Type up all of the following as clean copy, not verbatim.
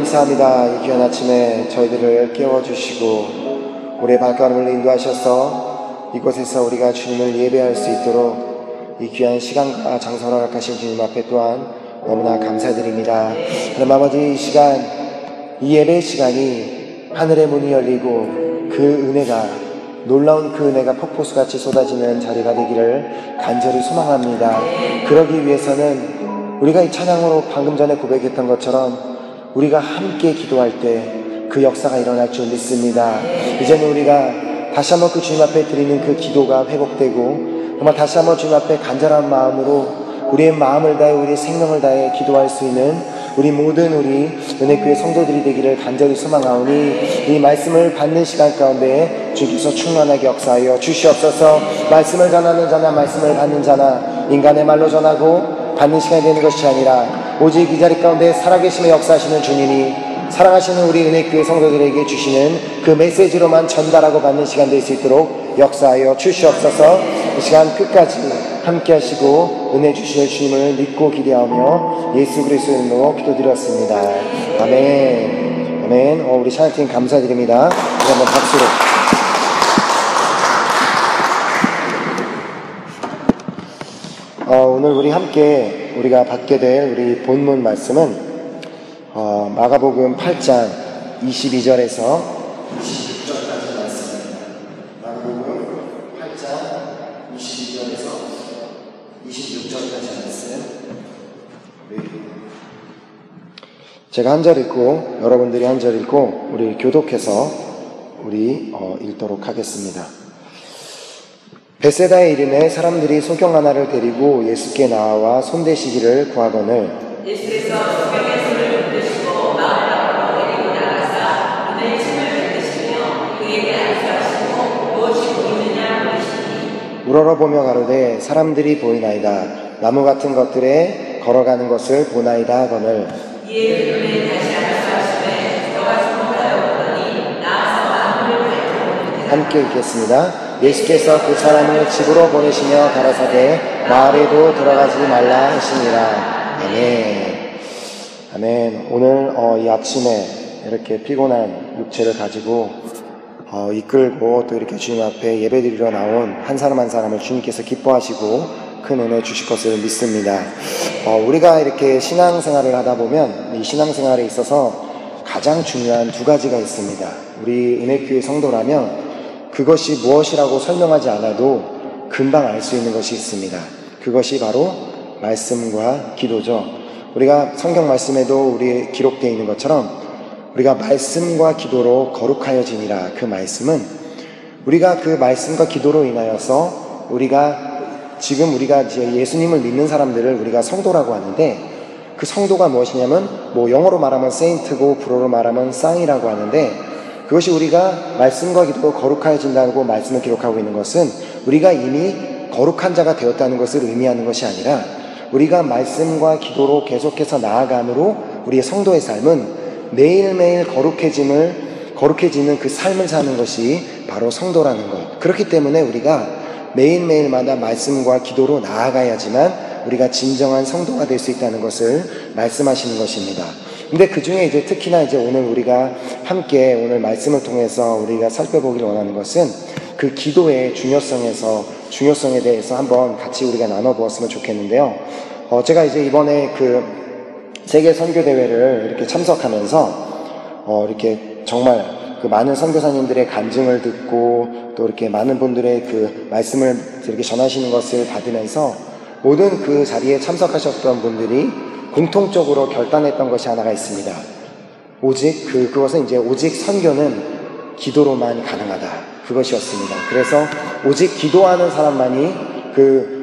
감사합니다. 이 귀한 아침에 저희들을 깨워주시고 우리의 발걸음을 인도하셔서 이곳에서 우리가 주님을 예배할 수 있도록 이 귀한 시간과 장소를 허락하신 주님 앞에 또한 너무나 감사드립니다. 그럼 아버지, 이 시간, 이 예배 시간이 하늘의 문이 열리고 그 은혜가, 놀라운 그 은혜가 폭포수같이 쏟아지는 자리가 되기를 간절히 소망합니다. 그러기 위해서는 우리가 이 찬양으로 방금 전에 고백했던 것처럼 우리가 함께 기도할 때 그 역사가 일어날 줄 믿습니다. 이제는 우리가 다시 한번 그 주님 앞에 드리는 그 기도가 회복되고 정말 다시 한번 주님 앞에 간절한 마음으로 우리의 마음을 다해 우리의 생명을 다해 기도할 수 있는 우리 모든 우리 은혜교회 성도들이 되기를 간절히 소망하오니 이 말씀을 받는 시간 가운데 주께서 충만하게 역사하여 주시옵소서. 말씀을 전하는 자나 말씀을 받는 자나 인간의 말로 전하고 받는 시간이 되는 것이 아니라 오직 이 자리 가운데 살아계심의 역사하시는 주님이 사랑하시는 우리 은혜교회 성도들에게 주시는 그 메시지로만 전달하고 받는 시간 될 수 있도록 역사하여 주시옵소서. 이 시간 끝까지 함께 하시고 은혜 주실 주님을 믿고 기대하며 예수 그리스도의 이름으로 기도드렸습니다. 아멘. 아멘. 우리 찬양팀 감사드립니다. 우리 한번 박수로. 오늘 우리 함께 우리가 받게 될 우리 본문 말씀은 마가복음 8장 22절에서 26절까지 말씀입니다. 마가복음 8장 22절에서 26절까지 말씀. 제가 한 절 읽고 여러분들이 한 절 읽고 우리 교독해서 우리 읽도록 하겠습니다. 베세다에 이르매 사람들이 소경 하나를 데리고 예수께 나와 손대시기를 구하거늘 예수께서 소경의 손을 붙드시고 마을 밖으로 데리고 나가사 눈에 침을 뱉으시며 그에게 안수하시고 무엇이 보이느냐 물으시니 우러러보며 가로되 사람들이 보이나이다. 나무 같은 것들에 걸어가는 것을 보나이다 하거늘 이에 그들이 다시 안수하시되 들어가 주목하여 보더니 나와서 안문을 밟고 함께 읽겠습니다. 예수께서 그 사람을 집으로 보내시며 가라사대 마을에도 들어가지 말라 하시니라. 아멘. 아멘. 오늘 이 아침에 이렇게 피곤한 육체를 가지고 이끌고 또 이렇게 주님 앞에 예배드리러 나온 한 사람 한 사람을 주님께서 기뻐하시고 큰 은혜 주실 것을 믿습니다. 우리가 이렇게 신앙생활을 하다 보면 이 신앙생활에 있어서 가장 중요한 두 가지가 있습니다. 우리 은혜교회 성도라면 그것이 무엇이라고 설명하지 않아도 금방 알 수 있는 것이 있습니다. 그것이 바로 말씀과 기도죠. 우리가 성경 말씀에도 우리 기록되어 있는 것처럼 우리가 말씀과 기도로 거룩하여지니라. 그 말씀은 우리가 그 말씀과 기도로 인하여서 우리가 이제 예수님을 믿는 사람들을 우리가 성도라고 하는데 그 성도가 무엇이냐면 영어로 말하면 세인트고 불어로 말하면 쌍이라고 하는데 그것이 우리가 말씀과 기도로 거룩하여진다고 말씀을 기록하고 있는 것은 우리가 이미 거룩한 자가 되었다는 것을 의미하는 것이 아니라 우리가 말씀과 기도로 계속해서 나아감으로 우리의 성도의 삶은 매일매일 거룩해지는 그 삶을 사는 것이 바로 성도라는 것. 그렇기 때문에 우리가 매일매일마다 말씀과 기도로 나아가야지만 우리가 진정한 성도가 될 수 있다는 것을 말씀하시는 것입니다. 근데 그 중에 이제 특히나 이제 오늘 우리가 함께 오늘 말씀을 통해서 우리가 살펴보기를 원하는 것은 그 기도의 중요성에 대해서 한번 같이 우리가 나눠보았으면 좋겠는데요. 제가 이제 이번에 그 세계 선교대회를 이렇게 참석하면서 이렇게 정말 그 많은 선교사님들의 간증을 듣고 또 이렇게 많은 분들의 그 말씀을 이렇게 전하시는 것을 받으면서 모든 그 자리에 참석하셨던 분들이 공통적으로 결단했던 것이 하나가 있습니다. 그것은 이제 오직 선교는 기도로만 가능하다. 그것이었습니다. 그래서 오직 기도하는 사람만이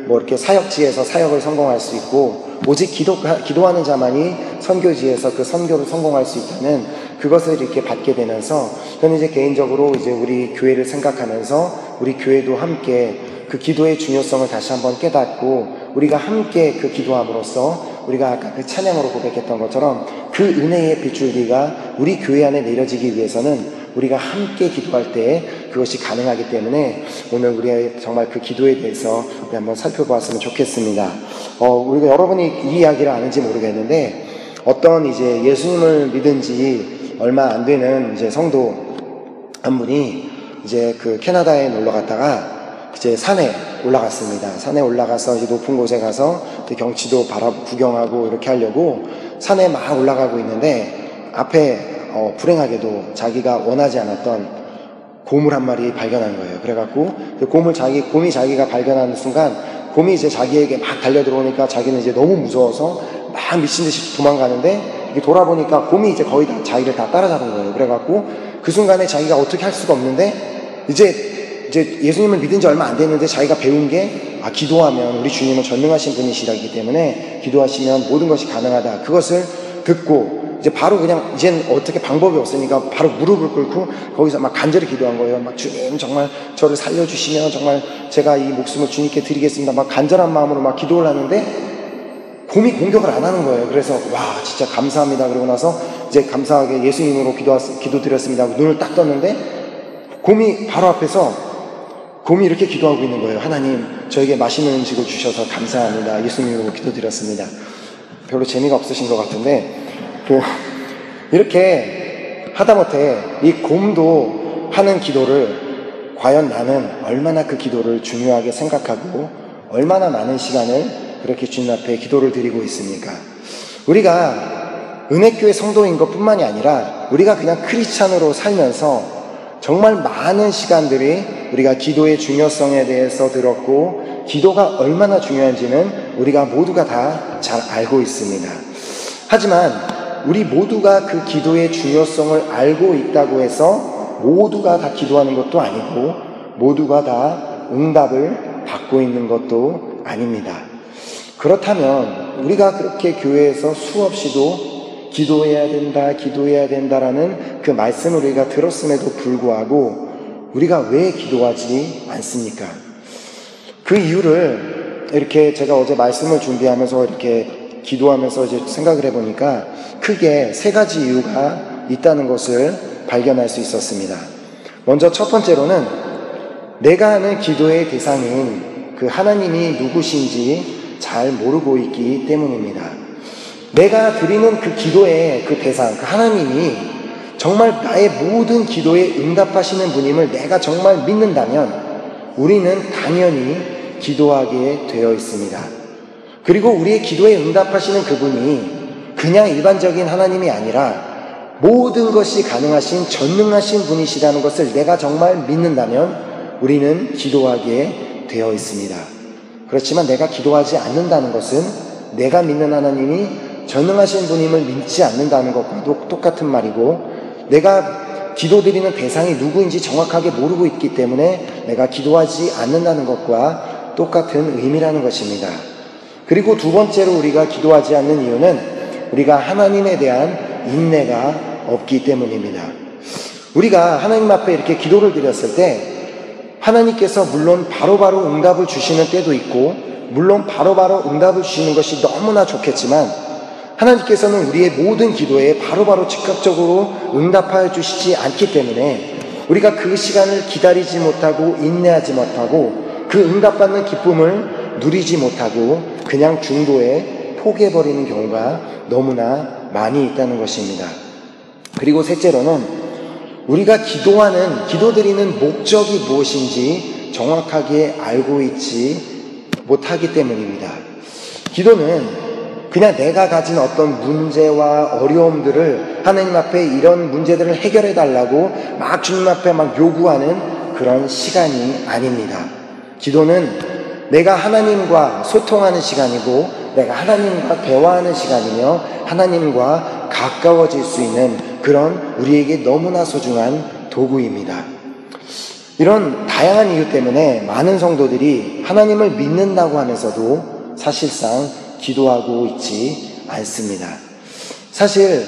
이렇게 사역지에서 사역을 성공할 수 있고 오직 기도하는 자만이 선교지에서 그 선교를 성공할 수 있다는 그것을 이렇게 받게 되면서 저는 이제 개인적으로 이제 우리 교회를 생각하면서 우리 교회도 함께 그 기도의 중요성을 다시 한번 깨닫고 우리가 함께 그 기도함으로써 우리가 아까 그 찬양으로 고백했던 것처럼 그 은혜의 빗줄기가 우리 교회 안에 내려지기 위해서는 우리가 함께 기도할 때 그것이 가능하기 때문에 오늘 우리가 정말 그 기도에 대해서 우리 한번 살펴보았으면 좋겠습니다. 우리가 여러분이 이 이야기를 아는지 모르겠는데 어떤 이제 예수님을 믿은 지 얼마 안 되는 이제 성도 한 분이 이제 그 캐나다에 놀러 갔다가 이제 산에 올라갔습니다. 산에 올라가서 이제 높은 곳에 가서 경치도 구경하고 이렇게 하려고 산에 막 올라가고 있는데 앞에 불행하게도 자기가 원하지 않았던 곰을 한 마리 발견한 거예요. 그래갖고 그 곰이 자기가 발견하는 순간 곰이 이제 자기에게 막 달려들어오니까 자기는 이제 너무 무서워서 막 미친 듯이 도망가는데 이게 돌아보니까 곰이 이제 거의 다 자기를 다 따라잡은 거예요. 그래갖고 그 순간에 자기가 어떻게 할 수가 없는데 이제 예수님을 믿은 지 얼마 안 됐는데 자기가 배운 게 기도하면 우리 주님은 전능하신 분이시라기 때문에 기도하시면 모든 것이 가능하다. 그것을 듣고 이제 바로 그냥 이젠 어떻게 방법이 없으니까 바로 무릎을 꿇고 거기서 막 간절히 기도한 거예요. 막 주님 정말 저를 살려주시면 정말 제가 이 목숨을 주님께 드리겠습니다. 막 간절한 마음으로 막 기도를 하는데 곰이 공격을 안 하는 거예요. 그래서 와 진짜 감사합니다. 그러고 나서 이제 감사하게 예수님으로 기도드렸습니다 하고 눈을 딱 떴는데 곰이 바로 앞에서 곰이 이렇게 기도하고 있는 거예요. 하나님 저에게 맛있는 음식을 주셔서 감사합니다. 예수님으로 기도드렸습니다. 별로 재미가 없으신 것 같은데 이렇게 하다못해 이 곰도 하는 기도를 과연 나는 얼마나 그 기도를 중요하게 생각하고 얼마나 많은 시간을 그렇게 주님 앞에 기도를 드리고 있습니까? 우리가 은혜교회 성도인 것 뿐만이 아니라 우리가 그냥 크리스찬으로 살면서 정말 많은 시간들이 우리가 기도의 중요성에 대해서 들었고 기도가 얼마나 중요한지는 우리가 모두가 다 잘 알고 있습니다. 하지만 우리 모두가 그 기도의 중요성을 알고 있다고 해서 모두가 다 기도하는 것도 아니고 모두가 다 응답을 받고 있는 것도 아닙니다. 그렇다면 우리가 그렇게 교회에서 수없이도 기도해야 된다라는 그 말씀을 우리가 들었음에도 불구하고 우리가 왜 기도하지 않습니까? 그 이유를 이렇게 제가 어제 말씀을 준비하면서 이렇게 기도하면서 이제 생각을 해보니까 크게 세 가지 이유가 있다는 것을 발견할 수 있었습니다. 먼저 첫 번째로는 내가 하는 기도의 대상인 그 하나님이 누구신지 잘 모르고 있기 때문입니다. 내가 드리는 그 기도의 그 대상, 그 하나님이 정말 나의 모든 기도에 응답하시는 분임을 내가 정말 믿는다면 우리는 당연히 기도하게 되어 있습니다. 그리고 우리의 기도에 응답하시는 그분이 그냥 일반적인 하나님이 아니라 모든 것이 가능하신 전능하신 분이시라는 것을 내가 정말 믿는다면 우리는 기도하게 되어 있습니다. 그렇지만 내가 기도하지 않는다는 것은 내가 믿는 하나님이 전능하신 분임을 믿지 않는다는 것과도 똑같은 말이고 내가 기도드리는 대상이 누구인지 정확하게 모르고 있기 때문에 내가 기도하지 않는다는 것과 똑같은 의미라는 것입니다. 그리고 두 번째로 우리가 기도하지 않는 이유는 우리가 하나님에 대한 인내가 없기 때문입니다. 우리가 하나님 앞에 이렇게 기도를 드렸을 때 하나님께서 물론 바로바로 응답을 주시는 때도 있고 물론 바로바로 응답을 주시는 것이 너무나 좋겠지만 하나님께서는 우리의 모든 기도에 바로바로 즉각적으로 응답하여 주시지 않기 때문에 우리가 그 시간을 기다리지 못하고 인내하지 못하고 그 응답받는 기쁨을 누리지 못하고 그냥 중도에 포기해버리는 경우가 너무나 많이 있다는 것입니다. 그리고 셋째로는 우리가 기도드리는 목적이 무엇인지 정확하게 알고 있지 못하기 때문입니다. 기도는 그냥 내가 가진 어떤 문제와 어려움들을 하나님 앞에 이런 문제들을 해결해 달라고 막 주님 앞에 막 요구하는 그런 시간이 아닙니다. 기도는 내가 하나님과 소통하는 시간이고 내가 하나님과 대화하는 시간이며 하나님과 가까워질 수 있는 그런 우리에게 너무나 소중한 도구입니다. 이런 다양한 이유 때문에 많은 성도들이 하나님을 믿는다고 하면서도 사실상 기도하고 있지 않습니다. 사실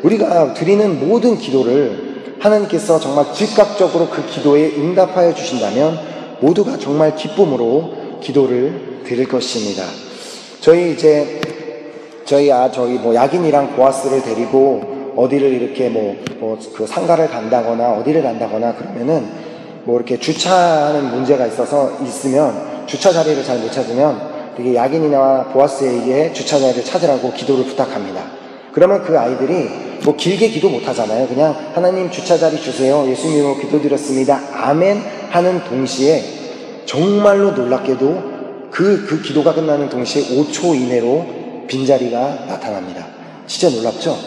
우리가 드리는 모든 기도를 하나님께서 정말 즉각적으로 그 기도에 응답하여 주신다면 모두가 정말 기쁨으로 기도를 드릴 것입니다. 저희 야긴이랑 보아스를 데리고 어디를 이렇게 그 상가를 간다거나 어디를 간다거나 그러면은 이렇게 주차하는 문제가 있으면 주차 자리를 잘 못 찾으면 되게 야긴이나 보아스에게 주차 자리를 찾으라고 기도를 부탁합니다. 그러면 그 아이들이 뭐 길게 기도 못 하잖아요. 그냥 하나님 주차 자리 주세요. 예수님으로 기도드렸습니다. 아멘 하는 동시에 정말로 놀랍게도 그 기도가 끝나는 동시에 5초 이내로 빈자리가 나타납니다. 진짜 놀랍죠?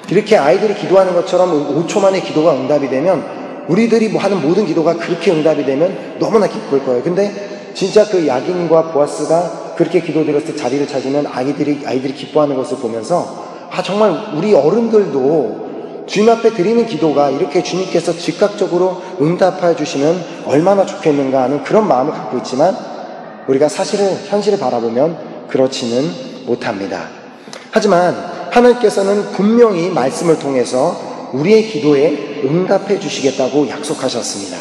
이렇게 아이들이 기도하는 것처럼 5초 만에 기도가 응답이 되면 우리들이 뭐 하는 모든 기도가 그렇게 응답이 되면 너무나 기쁠 거예요. 근데 진짜 그 야긴과 보아스가 그렇게 기도드렸을 때 자리를 찾으면 아이들이 기뻐하는 것을 보면서 정말 우리 어른들도 주님 앞에 드리는 기도가 이렇게 주님께서 즉각적으로 응답해 주시면 얼마나 좋겠는가 하는 그런 마음을 갖고 있지만 우리가 현실을 바라보면 그렇지는 못합니다. 하지만 하나님께서는 분명히 말씀을 통해서 우리의 기도에 응답해 주시겠다고 약속하셨습니다.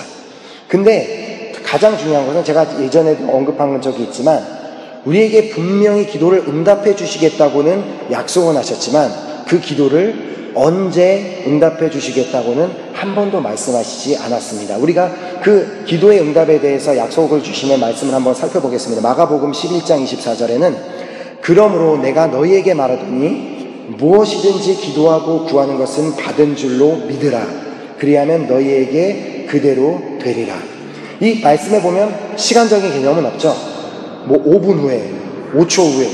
근데 가장 중요한 것은 제가 예전에도 언급한 적이 있지만 우리에게 분명히 기도를 응답해 주시겠다고는 약속은 하셨지만 그 기도를 언제 응답해 주시겠다고는 한 번도 말씀하시지 않았습니다. 우리가 그 기도의 응답에 대해서 약속을 주시는 말씀을 한번 살펴보겠습니다. 마가복음 11장 24절에는 그러므로 내가 너희에게 말하더니 무엇이든지 기도하고 구하는 것은 받은 줄로 믿으라. 그리하면 너희에게 그대로 되리라. 이 말씀에 보면 시간적인 개념은 없죠. 뭐 5분 후에, 5초 후에,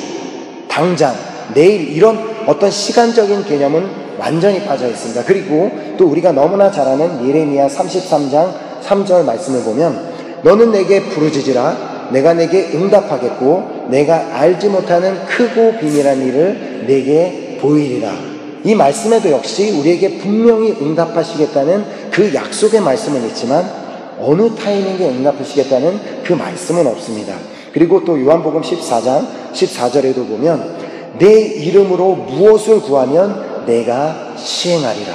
당장, 내일 이런 어떤 시간적인 개념은 완전히 빠져 있습니다. 그리고 또 우리가 너무나 잘 아는 예레미야 33장 3절 말씀을 보면 너는 내게 부르짖으라. 내가 내게 응답하겠고 내가 알지 못하는 크고 비밀한 일을 내게 보이리라. 이 말씀에도 역시 우리에게 분명히 응답하시겠다는 그 약속의 말씀은 있지만 어느 타이밍에 응답하시겠다는 그 말씀은 없습니다. 그리고 또 요한복음 14장 14절에도 보면 내 이름으로 무엇을 구하면 내가 시행하리라.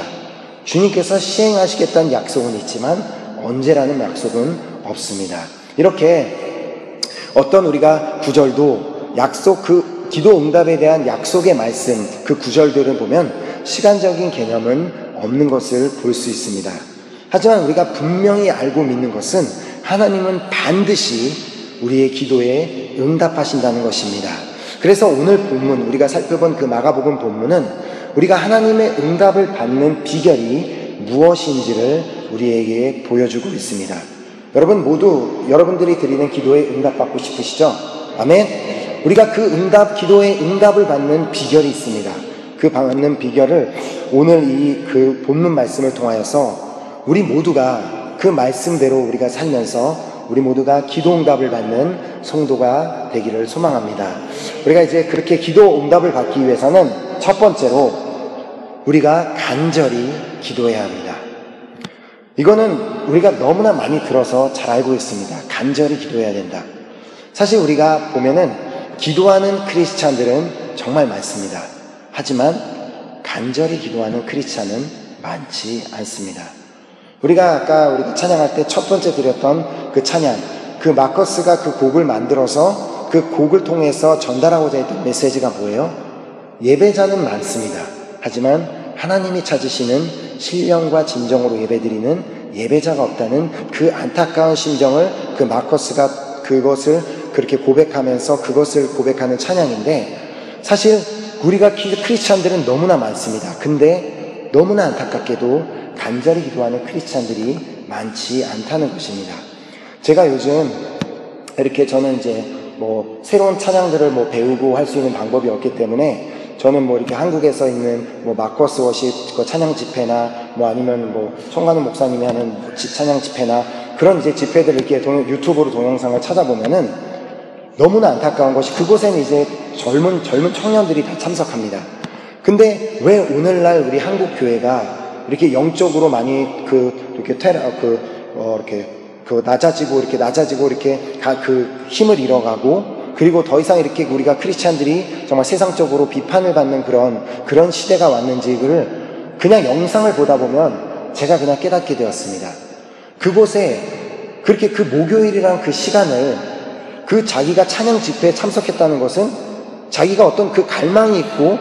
주님께서 시행하시겠다는 약속은 있지만 언제라는 약속은 없습니다. 이렇게 어떤 우리가 구절도 약속 그 기도 응답에 대한 약속의 말씀 그 구절들을 보면 시간적인 개념은 없는 것을 볼 수 있습니다. 하지만 우리가 분명히 알고 믿는 것은 하나님은 반드시 우리의 기도에 응답하신다는 것입니다. 그래서 오늘 본문 우리가 살펴본 그 마가복음 본문은 우리가 하나님의 응답을 받는 비결이 무엇인지를 우리에게 보여주고 있습니다. 여러분 모두 여러분들이 드리는 기도에 응답받고 싶으시죠? 아멘. 우리가 그 기도에 응답을 받는 비결이 있습니다. 그 받는 비결을 오늘 이 그 본문 말씀을 통하여서 우리 모두가 그 말씀대로 우리가 살면서 우리 모두가 기도 응답을 받는 성도가 되기를 소망합니다. 우리가 이제 그렇게 기도 응답을 받기 위해서는 첫 번째로 우리가 간절히 기도해야 합니다. 이거는 우리가 너무나 많이 들어서 잘 알고 있습니다. 간절히 기도해야 된다. 사실 우리가 보면은 기도하는 크리스찬들은 정말 많습니다. 하지만 간절히 기도하는 크리스찬은 많지 않습니다. 우리가 찬양할 때 첫 번째 드렸던 그 찬양, 그 마커스가 그 곡을 만들어서 그 곡을 통해서 전달하고자 했던 메시지가 뭐예요? 예배자는 많습니다. 하지만 하나님이 찾으시는 신령과 진정으로 예배드리는 예배자가 없다는 그 안타까운 심정을 그 마커스가 그것을 그렇게 고백하면서 그것을 고백하는 찬양인데 사실 우리가 크리스찬들은 너무나 많습니다. 근데 너무나 안타깝게도 간절히 기도하는 크리스찬들이 많지 않다는 것입니다. 제가 요즘 이렇게 저는 이제 뭐 새로운 찬양들을 뭐 배우고 할 수 있는 방법이 없기 때문에 저는 뭐 이렇게 한국에서 있는 뭐 마커스 워십 그 찬양 집회나 뭐 아니면 뭐 청관훈 목사님이 하는 찬양 집회나 그런 이제 집회들을 이렇게 유튜브로 동영상을 찾아보면은 너무나 안타까운 것이 그곳에는 이제 젊은 청년들이 다 참석합니다. 근데 왜 오늘날 우리 한국 교회가 이렇게 영적으로 많이 낮아지고 이렇게 그 힘을 잃어가고 그리고 더 이상 이렇게 우리가 크리스찬들이 정말 세상적으로 비판을 받는 그런 시대가 왔는지를 그냥 영상을 보다 보면 제가 그냥 깨닫게 되었습니다. 그곳에 그렇게 그 목요일이란 그 시간을 그 자기가 찬양 집회에 참석했다는 것은 자기가 어떤 그 갈망이 있고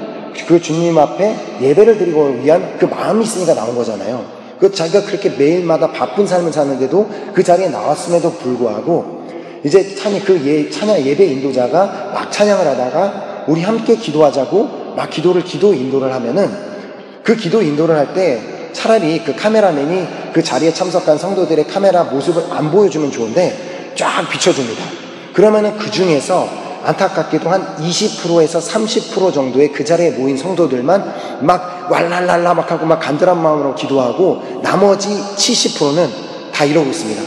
그 주님 앞에 예배를 드리고 위한 그 마음이 있으니까 나온 거잖아요. 그 자기가 그렇게 매일마다 바쁜 삶을 사는데도 그 자리에 나왔음에도 불구하고 이제 찬양 예배 인도자가 막 찬양을 하다가 우리 함께 기도하자고 막 기도 인도를 하면은 그 기도 인도를 할 때 차라리 그 카메라맨이 그 자리에 참석한 성도들의 카메라 모습을 안 보여주면 좋은데 쫙 비춰줍니다. 그러면은 그 중에서 안타깝게도 한 20%에서 30% 정도의 그 자리에 모인 성도들만 막 왈랄랄라 막 하고 막 간절한 마음으로 기도하고 나머지 70%는 다 이러고 있습니다.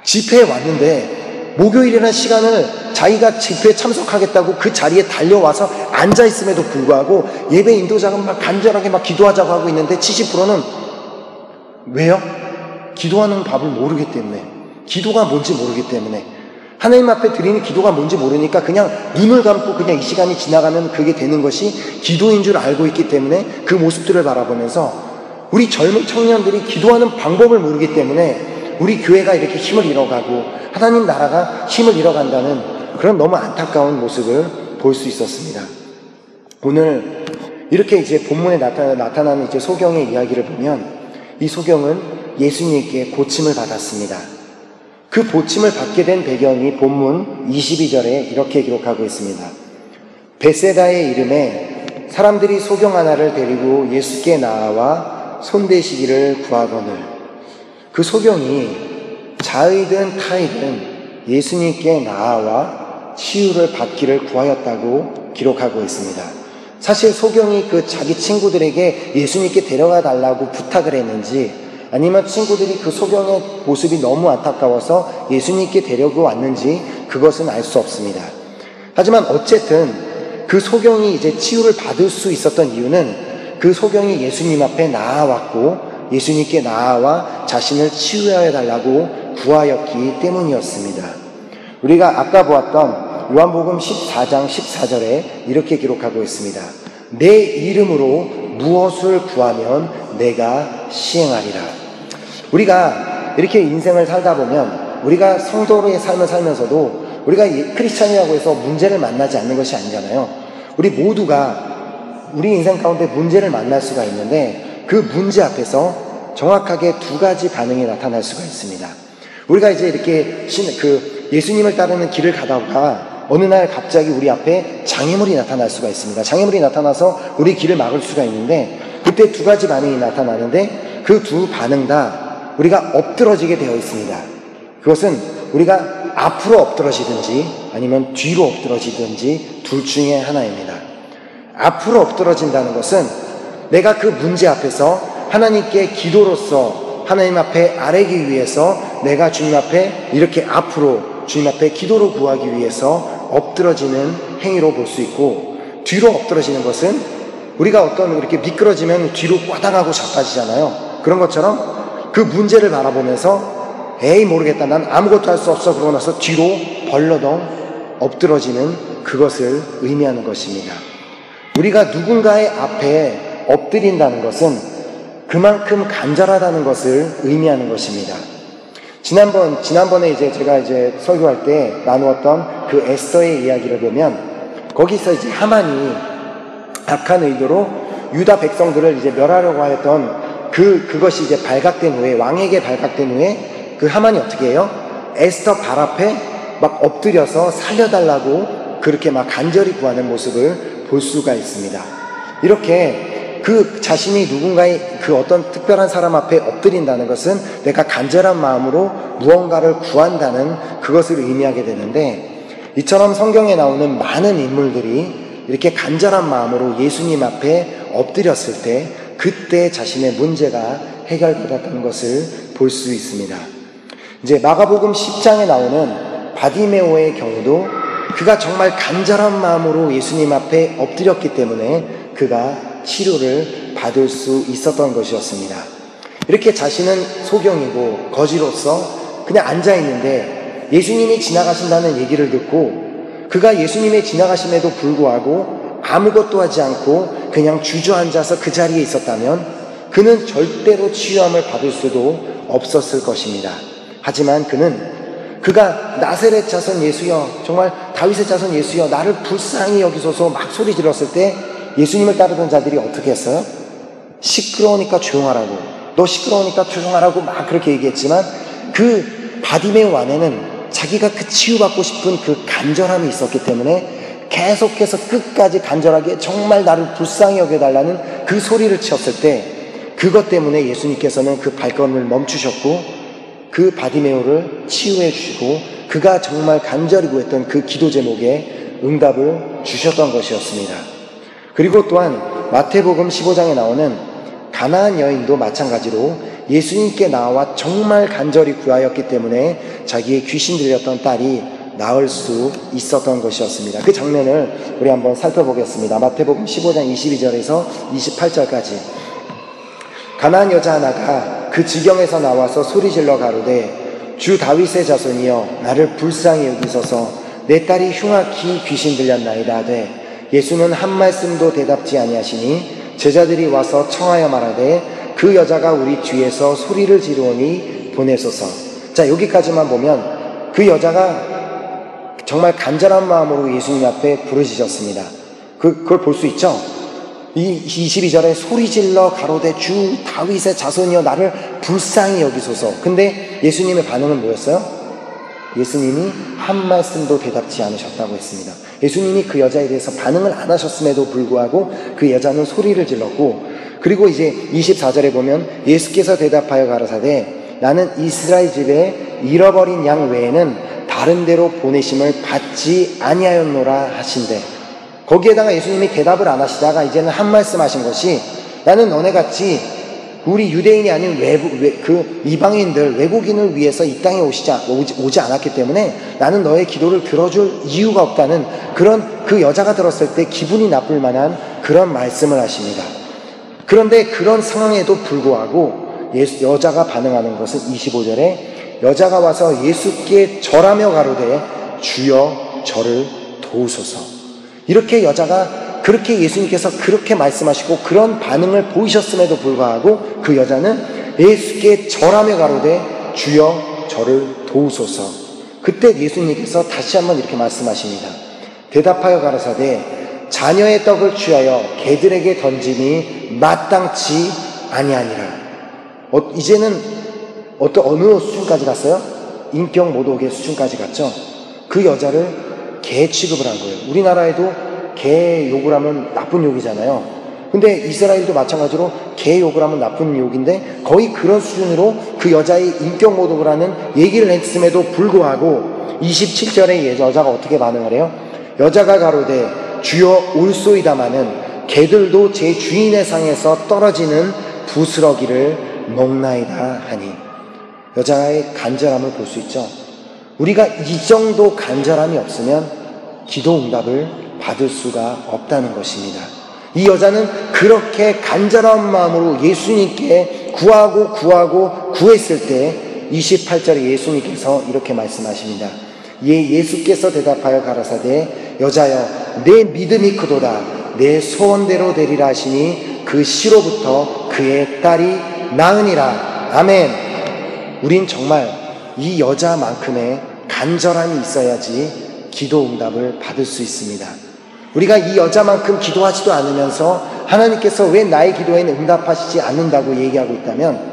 집회에 왔는데 목요일이라는 시간을 자기가 집회에 참석하겠다고 그 자리에 달려와서 앉아있음에도 불구하고 예배 인도자가 막 간절하게 막 기도하자고 하고 있는데 70%는 왜요? 기도하는 법을 모르기 때문에, 기도가 뭔지 모르기 때문에, 하나님 앞에 드리는 기도가 뭔지 모르니까 그냥 눈을 감고 그냥 이 시간이 지나가면 그게 되는 것이 기도인 줄 알고 있기 때문에 그 모습들을 바라보면서 우리 젊은 청년들이 기도하는 방법을 모르기 때문에 우리 교회가 이렇게 힘을 잃어가고 하나님 나라가 힘을 잃어간다는 그런 너무 안타까운 모습을 볼 수 있었습니다. 오늘 이렇게 이제 본문에 나타나는 이제 소경의 이야기를 보면 이 소경은 예수님께 고침을 받았습니다. 그 고침을 받게 된 배경이 본문 22절에 이렇게 기록하고 있습니다. 벳세다의 이름에 사람들이 소경 하나를 데리고 예수께 나아와 손대시기를 구하거늘 그 소경이 자의든 타이든 예수님께 나아와 치유를 받기를 구하였다고 기록하고 있습니다. 사실 소경이 그 자기 친구들에게 예수님께 데려가 달라고 부탁을 했는지 아니면 친구들이 그 소경의 모습이 너무 안타까워서 예수님께 데려고 왔는지 그것은 알 수 없습니다. 하지만 어쨌든 그 소경이 이제 치유를 받을 수 있었던 이유는 그 소경이 예수님 앞에 나아왔고 예수님께 나아와 자신을 치유하여 달라고 구하였기 때문이었습니다. 우리가 아까 보았던 요한복음 14장 14절에 이렇게 기록하고 있습니다. 내 이름으로 무엇을 구하면 내가 시행하리라. 우리가 이렇게 인생을 살다 보면 우리가 성도로의 삶을 살면서도 우리가 크리스찬이라고 해서 문제를 만나지 않는 것이 아니잖아요. 우리 모두가 우리 인생 가운데 문제를 만날 수가 있는데 그 문제 앞에서 정확하게 두 가지 반응이 나타날 수가 있습니다. 우리가 이제 이렇게 예수님을 따르는 길을 가다가 어느 날 갑자기 우리 앞에 장애물이 나타날 수가 있습니다. 장애물이 나타나서 우리 길을 막을 수가 있는데 그때 두 가지 반응이 나타나는데 그 두 반응 다 우리가 엎드러지게 되어 있습니다. 그것은 우리가 앞으로 엎드러지든지 아니면 뒤로 엎드러지든지 둘 중에 하나입니다. 앞으로 엎드러진다는 것은 내가 그 문제 앞에서 하나님께 기도로서 하나님 앞에 아뢰기 위해서 내가 주님 앞에 이렇게 앞으로 주님 앞에 기도로 구하기 위해서 엎드러지는 행위로 볼 수 있고, 뒤로 엎드러지는 것은 우리가 어떤 이렇게 미끄러지면 뒤로 꽈당하고 자빠지잖아요. 그런 것처럼 그 문제를 바라보면서 에이 모르겠다 난 아무것도 할 수 없어 그러고 나서 뒤로 벌러덩 엎드러지는 그것을 의미하는 것입니다. 우리가 누군가의 앞에 엎드린다는 것은 그만큼 간절하다는 것을 의미하는 것입니다. 지난번에 이제 제가 이제 설교할 때 나누었던 그 에스더의 이야기를 보면 거기서 이제 하만이 악한 의도로 유다 백성들을 이제 멸하려고 하였던 그것이 이제 발각된 후에, 왕에게 발각된 후에 그 하만이 어떻게 해요? 에스더 발 앞에 막 엎드려서 살려달라고 그렇게 막 간절히 구하는 모습을 볼 수가 있습니다. 이렇게 그 자신이 누군가의 그 어떤 특별한 사람 앞에 엎드린다는 것은 내가 간절한 마음으로 무언가를 구한다는 그것을 의미하게 되는데, 이처럼 성경에 나오는 많은 인물들이 이렇게 간절한 마음으로 예수님 앞에 엎드렸을 때 그때 자신의 문제가 해결되었다는 것을 볼 수 있습니다. 이제 마가복음 10장에 나오는 바디메오의 경우도 그가 정말 간절한 마음으로 예수님 앞에 엎드렸기 때문에 그가 치료를 받을 수 있었던 것이었습니다. 이렇게 자신은 소경이고 거지로서 그냥 앉아있는데 예수님이 지나가신다는 얘기를 듣고 그가 예수님의 지나가심에도 불구하고 아무것도 하지 않고 그냥 주저앉아서 그 자리에 있었다면 그는 절대로 치유함을 받을 수도 없었을 것입니다. 하지만 그가 나사렛 자손 예수여, 정말 다윗의 자손 예수여, 나를 불쌍히 여기소서 막 소리 질렀을 때 예수님을 따르던 자들이 어떻게 했어요? 시끄러우니까 조용하라고, 너 시끄러우니까 조용하라고 막 그렇게 얘기했지만 그 바디메오 안에는 자기가 그 치유받고 싶은 그 간절함이 있었기 때문에 계속해서 끝까지 간절하게 정말 나를 불쌍히 여겨달라는 그 소리를 치었을 때 그것 때문에 예수님께서는 그 발걸음을 멈추셨고 그 바디메오를 치유해 주시고 그가 정말 간절히 구했던 그 기도 제목에 응답을 주셨던 것이었습니다. 그리고 또한 마태복음 15장에 나오는 가나안 여인도 마찬가지로 예수님께 나와 정말 간절히 구하였기 때문에 자기의 귀신 들렸던 딸이 나을 수 있었던 것이었습니다. 그 장면을 우리 한번 살펴보겠습니다. 마태복음 15장 22절에서 28절까지. 가나안 여자 하나가 그 지경에서 나와서 소리질러 가로되 주 다윗의 자손이여 나를 불쌍히 여기소서 내 딸이 흉악히 귀신 들렸나이다 하되 예수는 한 말씀도 대답지 아니하시니 제자들이 와서 청하여 말하되 그 여자가 우리 뒤에서 소리를 지르오니 보내소서. 자, 여기까지만 보면 그 여자가 정말 간절한 마음으로 예수님 앞에 부르짖었습니다. 그걸 볼 수 있죠? 이 22절에 소리질러 가로되 주 다윗의 자손이여 나를 불쌍히 여기소서. 근데 예수님의 반응은 뭐였어요? 예수님이 한 말씀도 대답지 않으셨다고 했습니다. 예수님이 그 여자에 대해서 반응을 안 하셨음에도 불구하고 그 여자는 소리를 질렀고, 그리고 이제 24절에 보면 예수께서 대답하여 가라사대 나는 이스라엘 집에 잃어버린 양 외에는 다른 데로 보내심을 받지 아니하였노라 하신대. 거기에다가 예수님이 대답을 안 하시다가 이제는 한 말씀 하신 것이 나는 너네같이 우리 유대인이 아닌 그 이방인들, 외국인을 위해서 이 땅에 오지 않았기 때문에 나는 너의 기도를 들어줄 이유가 없다는 그런 그 여자가 들었을 때 기분이 나쁠 만한 그런 말씀을 하십니다. 그런데 그런 상황에도 불구하고 여자가 반응하는 것은 25절에 여자가 와서 예수께 절하며 가로되 주여 저를 도우소서. 이렇게 여자가 그렇게 예수님께서 그렇게 말씀하시고 그런 반응을 보이셨음에도 불구하고 그 여자는 예수께 절하며 가로되 주여 저를 도우소서. 그때 예수님께서 다시 한번 이렇게 말씀하십니다. 대답하여 가라사대 자녀의 떡을 취하여 개들에게 던짐이 마땅치 아니하니라. 이제는 어느 수준까지 갔어요? 인격 모독의 수준까지 갔죠. 그 여자를 개 취급을 한 거예요. 우리나라에도 개 욕을 하면 나쁜 욕이잖아요. 근데 이스라엘도 마찬가지로 개 욕을 하면 나쁜 욕인데 거의 그런 수준으로 그 여자의 인격 모독을 하는 얘기를 했음에도 불구하고 27절에 여자가 어떻게 반응을 해요? 여자가 가로되 주여 올소이다마는 개들도 제 주인의 상에서 떨어지는 부스러기를 먹나이다 하니. 여자의 간절함을 볼 수 있죠. 우리가 이 정도 간절함이 없으면 기도 응답을 받을 수가 없다는 것입니다. 이 여자는 그렇게 간절한 마음으로 예수님께 구했을 때 28절에 예수님께서 이렇게 말씀하십니다. 예수께서 대답하여 가라사대 여자여 내 믿음이 크도다 내 소원대로 되리라 하시니 그 시로부터 그의 딸이 나으니라. 아멘. 우린 정말 이 여자만큼의 간절함이 있어야지 기도 응답을 받을 수 있습니다. 우리가 이 여자만큼 기도하지도 않으면서 하나님께서 왜 나의 기도에는 응답하시지 않는다고 얘기하고 있다면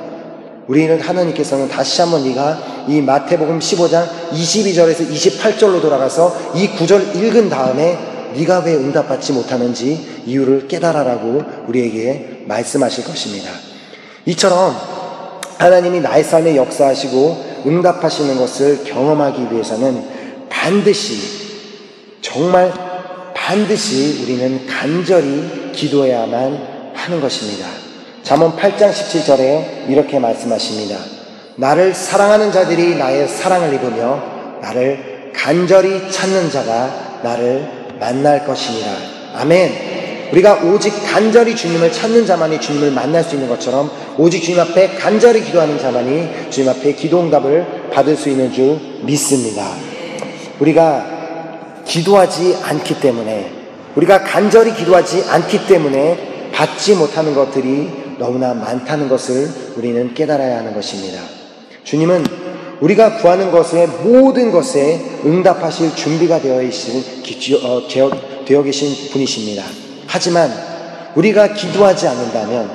우리는 하나님께서는 다시 한번 네가 이 마태복음 15장 22절에서 28절로 돌아가서 이 구절 읽은 다음에 네가 왜 응답받지 못하는지 이유를 깨달아라고 우리에게 말씀하실 것입니다. 이처럼 하나님이 나의 삶에 역사하시고 응답하시는 것을 경험하기 위해서는 정말 반드시 우리는 간절히 기도해야만 하는 것입니다. 잠언 8장 17절에 이렇게 말씀하십니다. 나를 사랑하는 자들이 나의 사랑을 입으며 나를 간절히 찾는 자가 나를 만날 것이니라. 아멘. 우리가 오직 간절히 주님을 찾는 자만이 주님을 만날 수 있는 것처럼 오직 주님 앞에 간절히 기도하는 자만이 주님 앞에 기도 응답을 받을 수 있는 줄 믿습니다. 우리가 기도하지 않기 때문에, 우리가 간절히 기도하지 않기 때문에 받지 못하는 것들이 너무나 많다는 것을 우리는 깨달아야 하는 것입니다. 주님은 우리가 구하는 것의 모든 것에 응답하실 준비가 되어 계신 분이십니다. 하지만 우리가 기도하지 않는다면,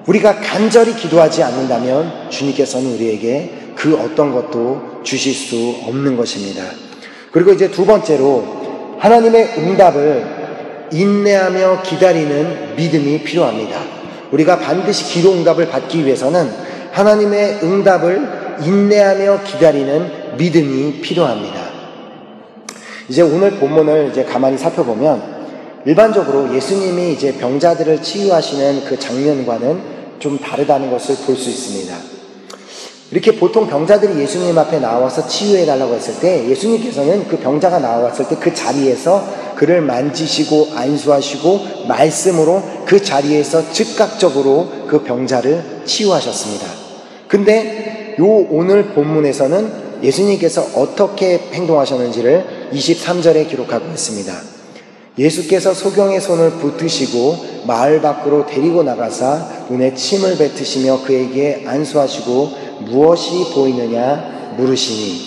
우리가 간절히 기도하지 않는다면 주님께서는 우리에게 그 어떤 것도 주실 수 없는 것입니다. 그리고 이제 두 번째로 하나님의 응답을 인내하며 기다리는 믿음이 필요합니다. 우리가 반드시 기도 응답을 받기 위해서는 하나님의 응답을 인내하며 기다리는 믿음이 필요합니다. 이제 오늘 본문을 이제 가만히 살펴보면 일반적으로 예수님이 이제 병자들을 치유하시는 그 장면과는 좀 다르다는 것을 볼 수 있습니다. 이렇게 보통 병자들이 예수님 앞에 나와서 치유해달라고 했을 때 예수님께서는 그 병자가 나왔을 때 그 자리에서 그를 만지시고 안수하시고 말씀으로 그 자리에서 즉각적으로 그 병자를 치유하셨습니다. 근데 요 오늘 본문에서는 예수님께서 어떻게 행동하셨는지를 23절에 기록하고 있습니다. 예수께서 소경의 손을 붙드시고 마을 밖으로 데리고 나가사 눈에 침을 뱉으시며 그에게 안수하시고 무엇이 보이느냐 물으시니,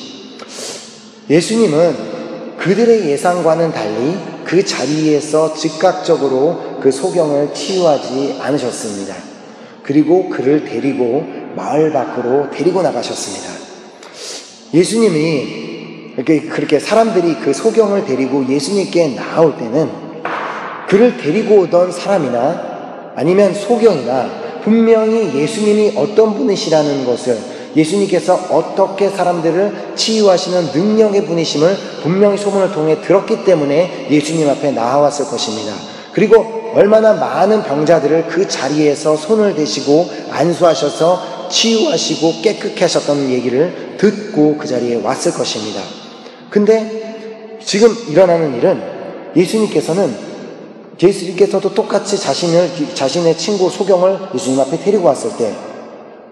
예수님은 그들의 예상과는 달리 그 자리에서 즉각적으로 그 소경을 치유하지 않으셨습니다. 그리고 그를 데리고 마을 밖으로 데리고 나가셨습니다. 예수님이 그렇게 사람들이 그 소경을 데리고 예수님께 나올 때는 그를 데리고 오던 사람이나 아니면 소경이나 분명히 예수님이 어떤 분이시라는 것을, 예수님께서 어떻게 사람들을 치유하시는 능력의 분이심을 분명히 소문을 통해 들었기 때문에 예수님 앞에 나와왔을 것입니다. 그리고 얼마나 많은 병자들을 그 자리에서 손을 대시고 안수하셔서 치유하시고 깨끗게 하셨다는 얘기를 듣고 그 자리에 왔을 것입니다. 근데 지금 일어나는 일은 예수님께서도 똑같이 자신의 친구 소경을 예수님 앞에 데리고 왔을 때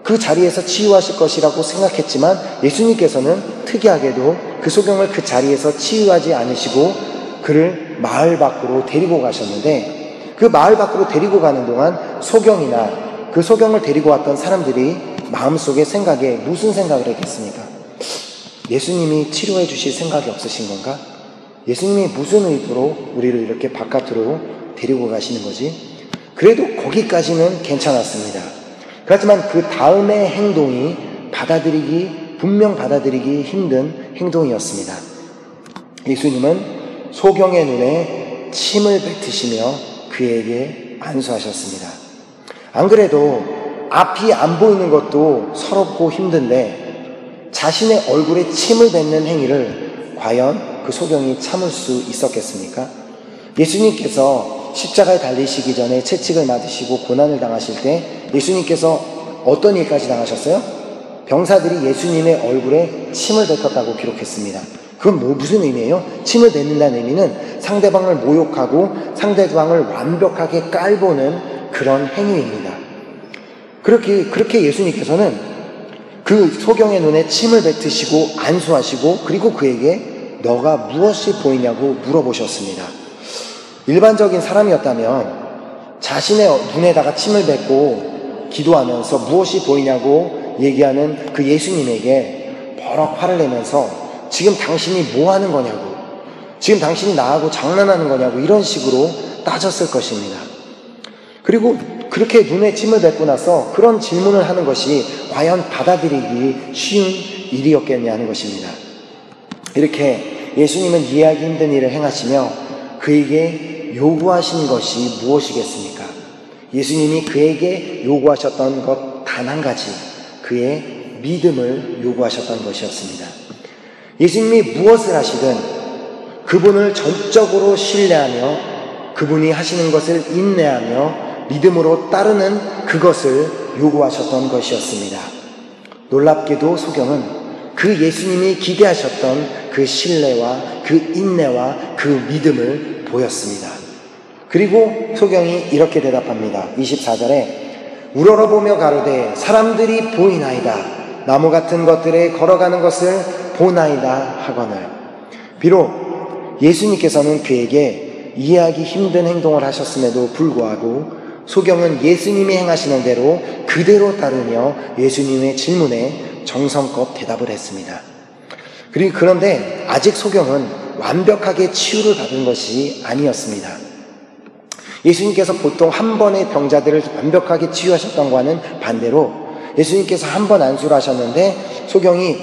그 자리에서 치유하실 것이라고 생각했지만 예수님께서는 특이하게도 그 소경을 그 자리에서 치유하지 않으시고 그를 마을 밖으로 데리고 가셨는데, 그 마을 밖으로 데리고 가는 동안 소경이나 그 소경을 데리고 왔던 사람들이 마음속에 생각에 무슨 생각을 했겠습니까? 예수님이 치료해 주실 생각이 없으신 건가? 예수님이 무슨 의도로 우리를 이렇게 바깥으로 데리고 가시는 거지? 그래도 거기까지는 괜찮았습니다. 그렇지만 그 다음의 행동이 분명 받아들이기 힘든 행동이었습니다. 예수님은 소경의 눈에 침을 뱉으시며 그에게 안수하셨습니다. 안 그래도 앞이 안 보이는 것도 서럽고 힘든데 자신의 얼굴에 침을 뱉는 행위를 과연 그 소경이 참을 수 있었겠습니까? 예수님께서 십자가에 달리시기 전에 채찍을 맞으시고 고난을 당하실 때 예수님께서 어떤 일까지 당하셨어요? 병사들이 예수님의 얼굴에 침을 뱉었다고 기록했습니다. 그건 무슨 의미예요? 침을 뱉는다는 의미는 상대방을 모욕하고 상대방을 완벽하게 깔보는 그런 행위입니다. 그렇게 예수님께서는 그 소경의 눈에 침을 뱉으시고 안수하시고 그리고 그에게 너가 무엇이 보이냐고 물어보셨습니다. 일반적인 사람이었다면 자신의 눈에다가 침을 뱉고 기도하면서 무엇이 보이냐고 얘기하는 그 예수님에게 버럭 화를 내면서 지금 당신이 뭐 하는 거냐고, 지금 당신이 나하고 장난하는 거냐고 이런 식으로 따졌을 것입니다. 그리고 그렇게 눈에 침을 뱉고 나서 그런 질문을 하는 것이 과연 받아들이기 쉬운 일이었겠냐 하는 것입니다. 이렇게 예수님은 이해하기 힘든 일을 행하시며 그에게 요구하신 것이 무엇이겠습니까? 예수님이 그에게 요구하셨던 것 단 한 가지, 그의 믿음을 요구하셨던 것이었습니다. 예수님이 무엇을 하시든 그분을 전적으로 신뢰하며 그분이 하시는 것을 인내하며 믿음으로 따르는 그것을 요구하셨던 것이었습니다. 놀랍게도 소경은 그 예수님이 기대하셨던 그 신뢰와 그 인내와 그 믿음을 보였습니다. 그리고 소경이 이렇게 대답합니다. 24절에 우러러보며 가로되 사람들이 보이나이다. 나무 같은 것들에 걸어가는 것을 보나이다 하거늘. 비록 예수님께서는 그에게 이해하기 힘든 행동을 하셨음에도 불구하고 소경은 예수님이 행하시는 대로 그대로 따르며 예수님의 질문에 정성껏 대답을 했습니다. 그런데 아직 소경은 완벽하게 치유를 받은 것이 아니었습니다. 예수님께서 보통 한 번의 병자들을 완벽하게 치유하셨던 것과는 반대로 예수님께서 한 번 안수를 하셨는데 소경이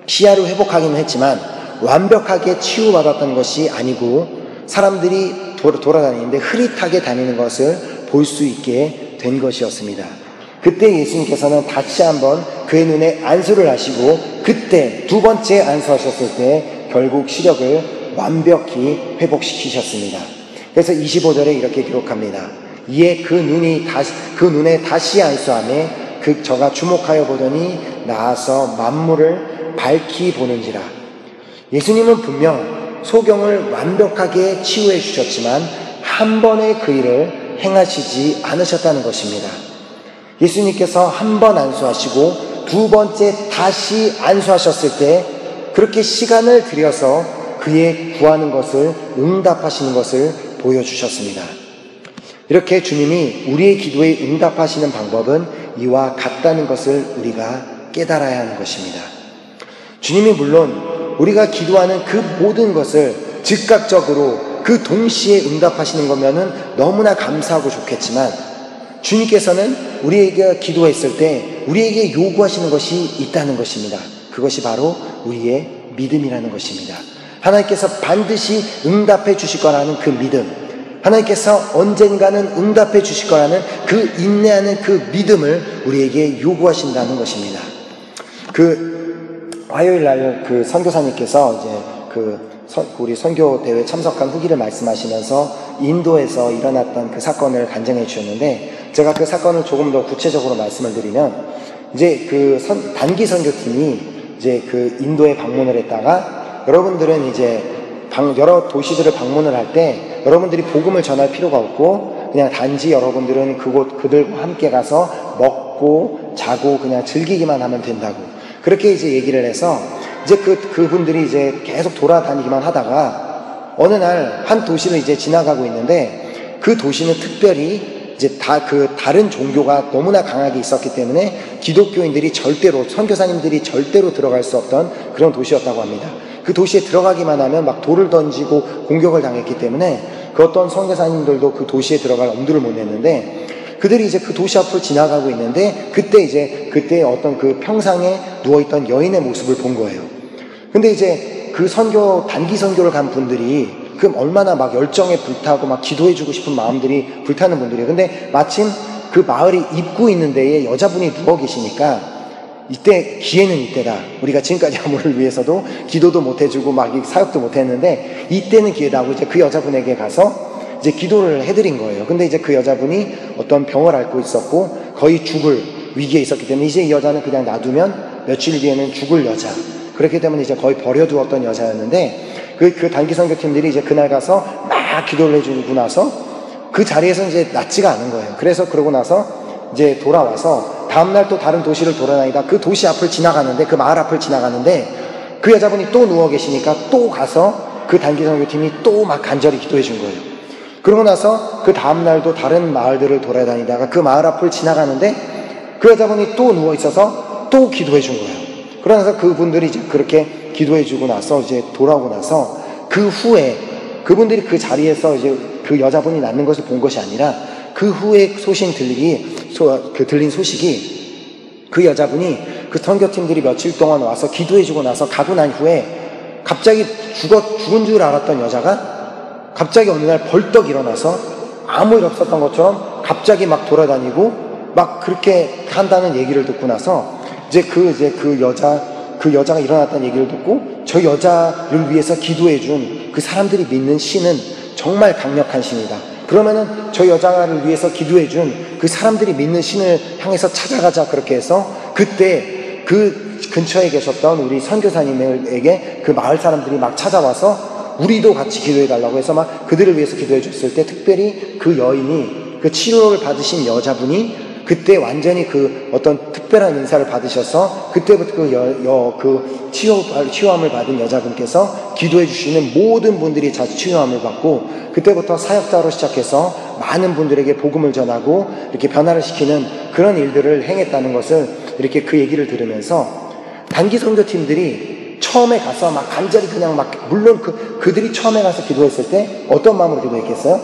시야를 회복하기는 했지만 완벽하게 치유받았던 것이 아니고 사람들이 돌아다니는데 흐릿하게 다니는 것을 볼 수 있게 된 것이었습니다. 그때 예수님께서는 다시 한번 그의 눈에 안수를 하시고 그때 두 번째 안수하셨을 때 결국 시력을 완벽히 회복시키셨습니다. 그래서 25절에 이렇게 기록합니다. 이에 그 눈에 다시 안수하매 저가 주목하여 보더니 나아서 만물을 밝히 보는지라. 예수님은 분명 소경을 완벽하게 치유해 주셨지만 한 번의 그 일을 행하시지 않으셨다는 것입니다. 예수님께서 한 번 안수하시고 두 번째 다시 안수하셨을 때 그렇게 시간을 들여서 그의 구하는 것을 응답하시는 것을 보여주셨습니다. 이렇게 주님이 우리의 기도에 응답하시는 방법은 이와 같다는 것을 우리가 깨달아야 하는 것입니다. 주님이 물론 우리가 기도하는 그 모든 것을 즉각적으로 그 동시에 응답하시는 거면은 너무나 감사하고 좋겠지만 주님께서는 우리에게 기도했을 때 우리에게 요구하시는 것이 있다는 것입니다. 그것이 바로 우리의 믿음이라는 것입니다. 하나님께서 반드시 응답해 주실 거라는 그 믿음, 하나님께서 언젠가는 응답해 주실 거라는 그 인내하는 그 믿음을 우리에게 요구하신다는 것입니다. 화요일 날 선교사님께서 이제 우리 선교 대회 참석한 후기를 말씀하시면서 인도에서 일어났던 그 사건을 간증해 주셨는데, 제가 그 사건을 조금 더 구체적으로 말씀을 드리면, 이제 단기 선교팀이 이제 인도에 방문을 했다가, 여러분들은 이제 여러 도시들을 방문을 할 때 여러분들이 복음을 전할 필요가 없고 그냥 단지 여러분들은 그들과 함께 가서 먹고 자고 그냥 즐기기만 하면 된다고, 그렇게 이제 얘기를 해서 이제 그분들이 이제 계속 돌아다니기만 하다가 어느 날 한 도시를 이제 지나가고 있는데, 그 도시는 특별히 이제 다른 종교가 너무나 강하게 있었기 때문에 기독교인들이 선교사님들이 절대로 들어갈 수 없던 그런 도시였다고 합니다. 그 도시에 들어가기만 하면 막 돌을 던지고 공격을 당했기 때문에 그 어떤 선교사님들도 그 도시에 들어갈 엄두를 못 냈는데, 그들이 이제 그 도시 앞을 지나가고 있는데 그때 어떤 그 평상에 누워있던 여인의 모습을 본 거예요. 근데 이제 단기 선교를 간 분들이 얼마나 막 열정에 불타고 막 기도해주고 싶은 마음들이 불타는 분들이에요. 근데 마침 그 마을이 입구 있는 데에 여자분이 누워 계시니까, 이때 기회는 이때다. 우리가 지금까지 아무를 위해서도 기도도 못 해주고 막 사역도 못 했는데 이때는 기회다 하고 이제 그 여자분에게 가서 이제 기도를 해드린 거예요. 근데 이제 그 여자분이 어떤 병을 앓고 있었고 거의 죽을 위기에 있었기 때문에 이제 이 여자는 그냥 놔두면 며칠 뒤에는 죽을 여자, 그렇기 때문에 이제 거의 버려두었던 여자였는데, 그 단기 선교팀들이 이제 그날 가서 막 기도를 해주고 나서 그 자리에서 이제 낫지가 않은 거예요. 그래서 그러고 나서 이제 돌아와서 다음날 또 다른 도시를 돌아다니다 그 도시 앞을 지나가는데, 그 마을 앞을 지나가는데 그 여자분이 또 누워 계시니까 또 가서 그 단기 선교팀이 또 막 간절히 기도해 준 거예요. 그러고 나서 그 다음날도 다른 마을들을 돌아다니다가 그 마을 앞을 지나가는데 그 여자분이 또 누워 있어서 또 기도해 준 거예요. 그러면서 그분들이 이제 그렇게 기도해 주고 나서 이제 돌아오고 나서 그 후에 그분들이 그 자리에서 이제 그 여자분이 낫는 것을 본 것이 아니라 그 후에 들린 소식이, 그 여자분이 그 선교팀들이 며칠 동안 와서 기도해주고 나서 가고 난 후에 갑자기 죽은 줄 알았던 여자가 갑자기 어느 날 벌떡 일어나서 아무 일 없었던 것처럼 갑자기 막 돌아다니고 막 그렇게 한다는 얘기를 듣고 나서 그 여자가 일어났다는 얘기를 듣고 저 여자를 위해서 기도해준 그 사람들이 믿는 신은 정말 강력한 신이다. 그러면은 저 여자를 위해서 기도해준 그 사람들이 믿는 신을 향해서 찾아가자. 그렇게 해서 그때 그 근처에 계셨던 우리 선교사님에게 그 마을 사람들이 막 찾아와서 우리도 같이 기도해달라고 해서 막 그들을 위해서 기도해줬을 때, 특별히 그 여인이, 그 치료를 받으신 여자분이 그때 완전히 그 어떤 특별한 인사를 받으셔서 그때부터 그 치유함을 받은 여자분께서 기도해 주시는 모든 분들이 자주 치유함을 받고, 그때부터 사역자로 시작해서 많은 분들에게 복음을 전하고 이렇게 변화를 시키는 그런 일들을 행했다는 것을 이렇게 그 얘기를 들으면서, 단기 선교팀들이 처음에 가서 막 간절히 그냥 물론 그들이 처음에 가서 기도했을 때 어떤 마음으로 기도했겠어요?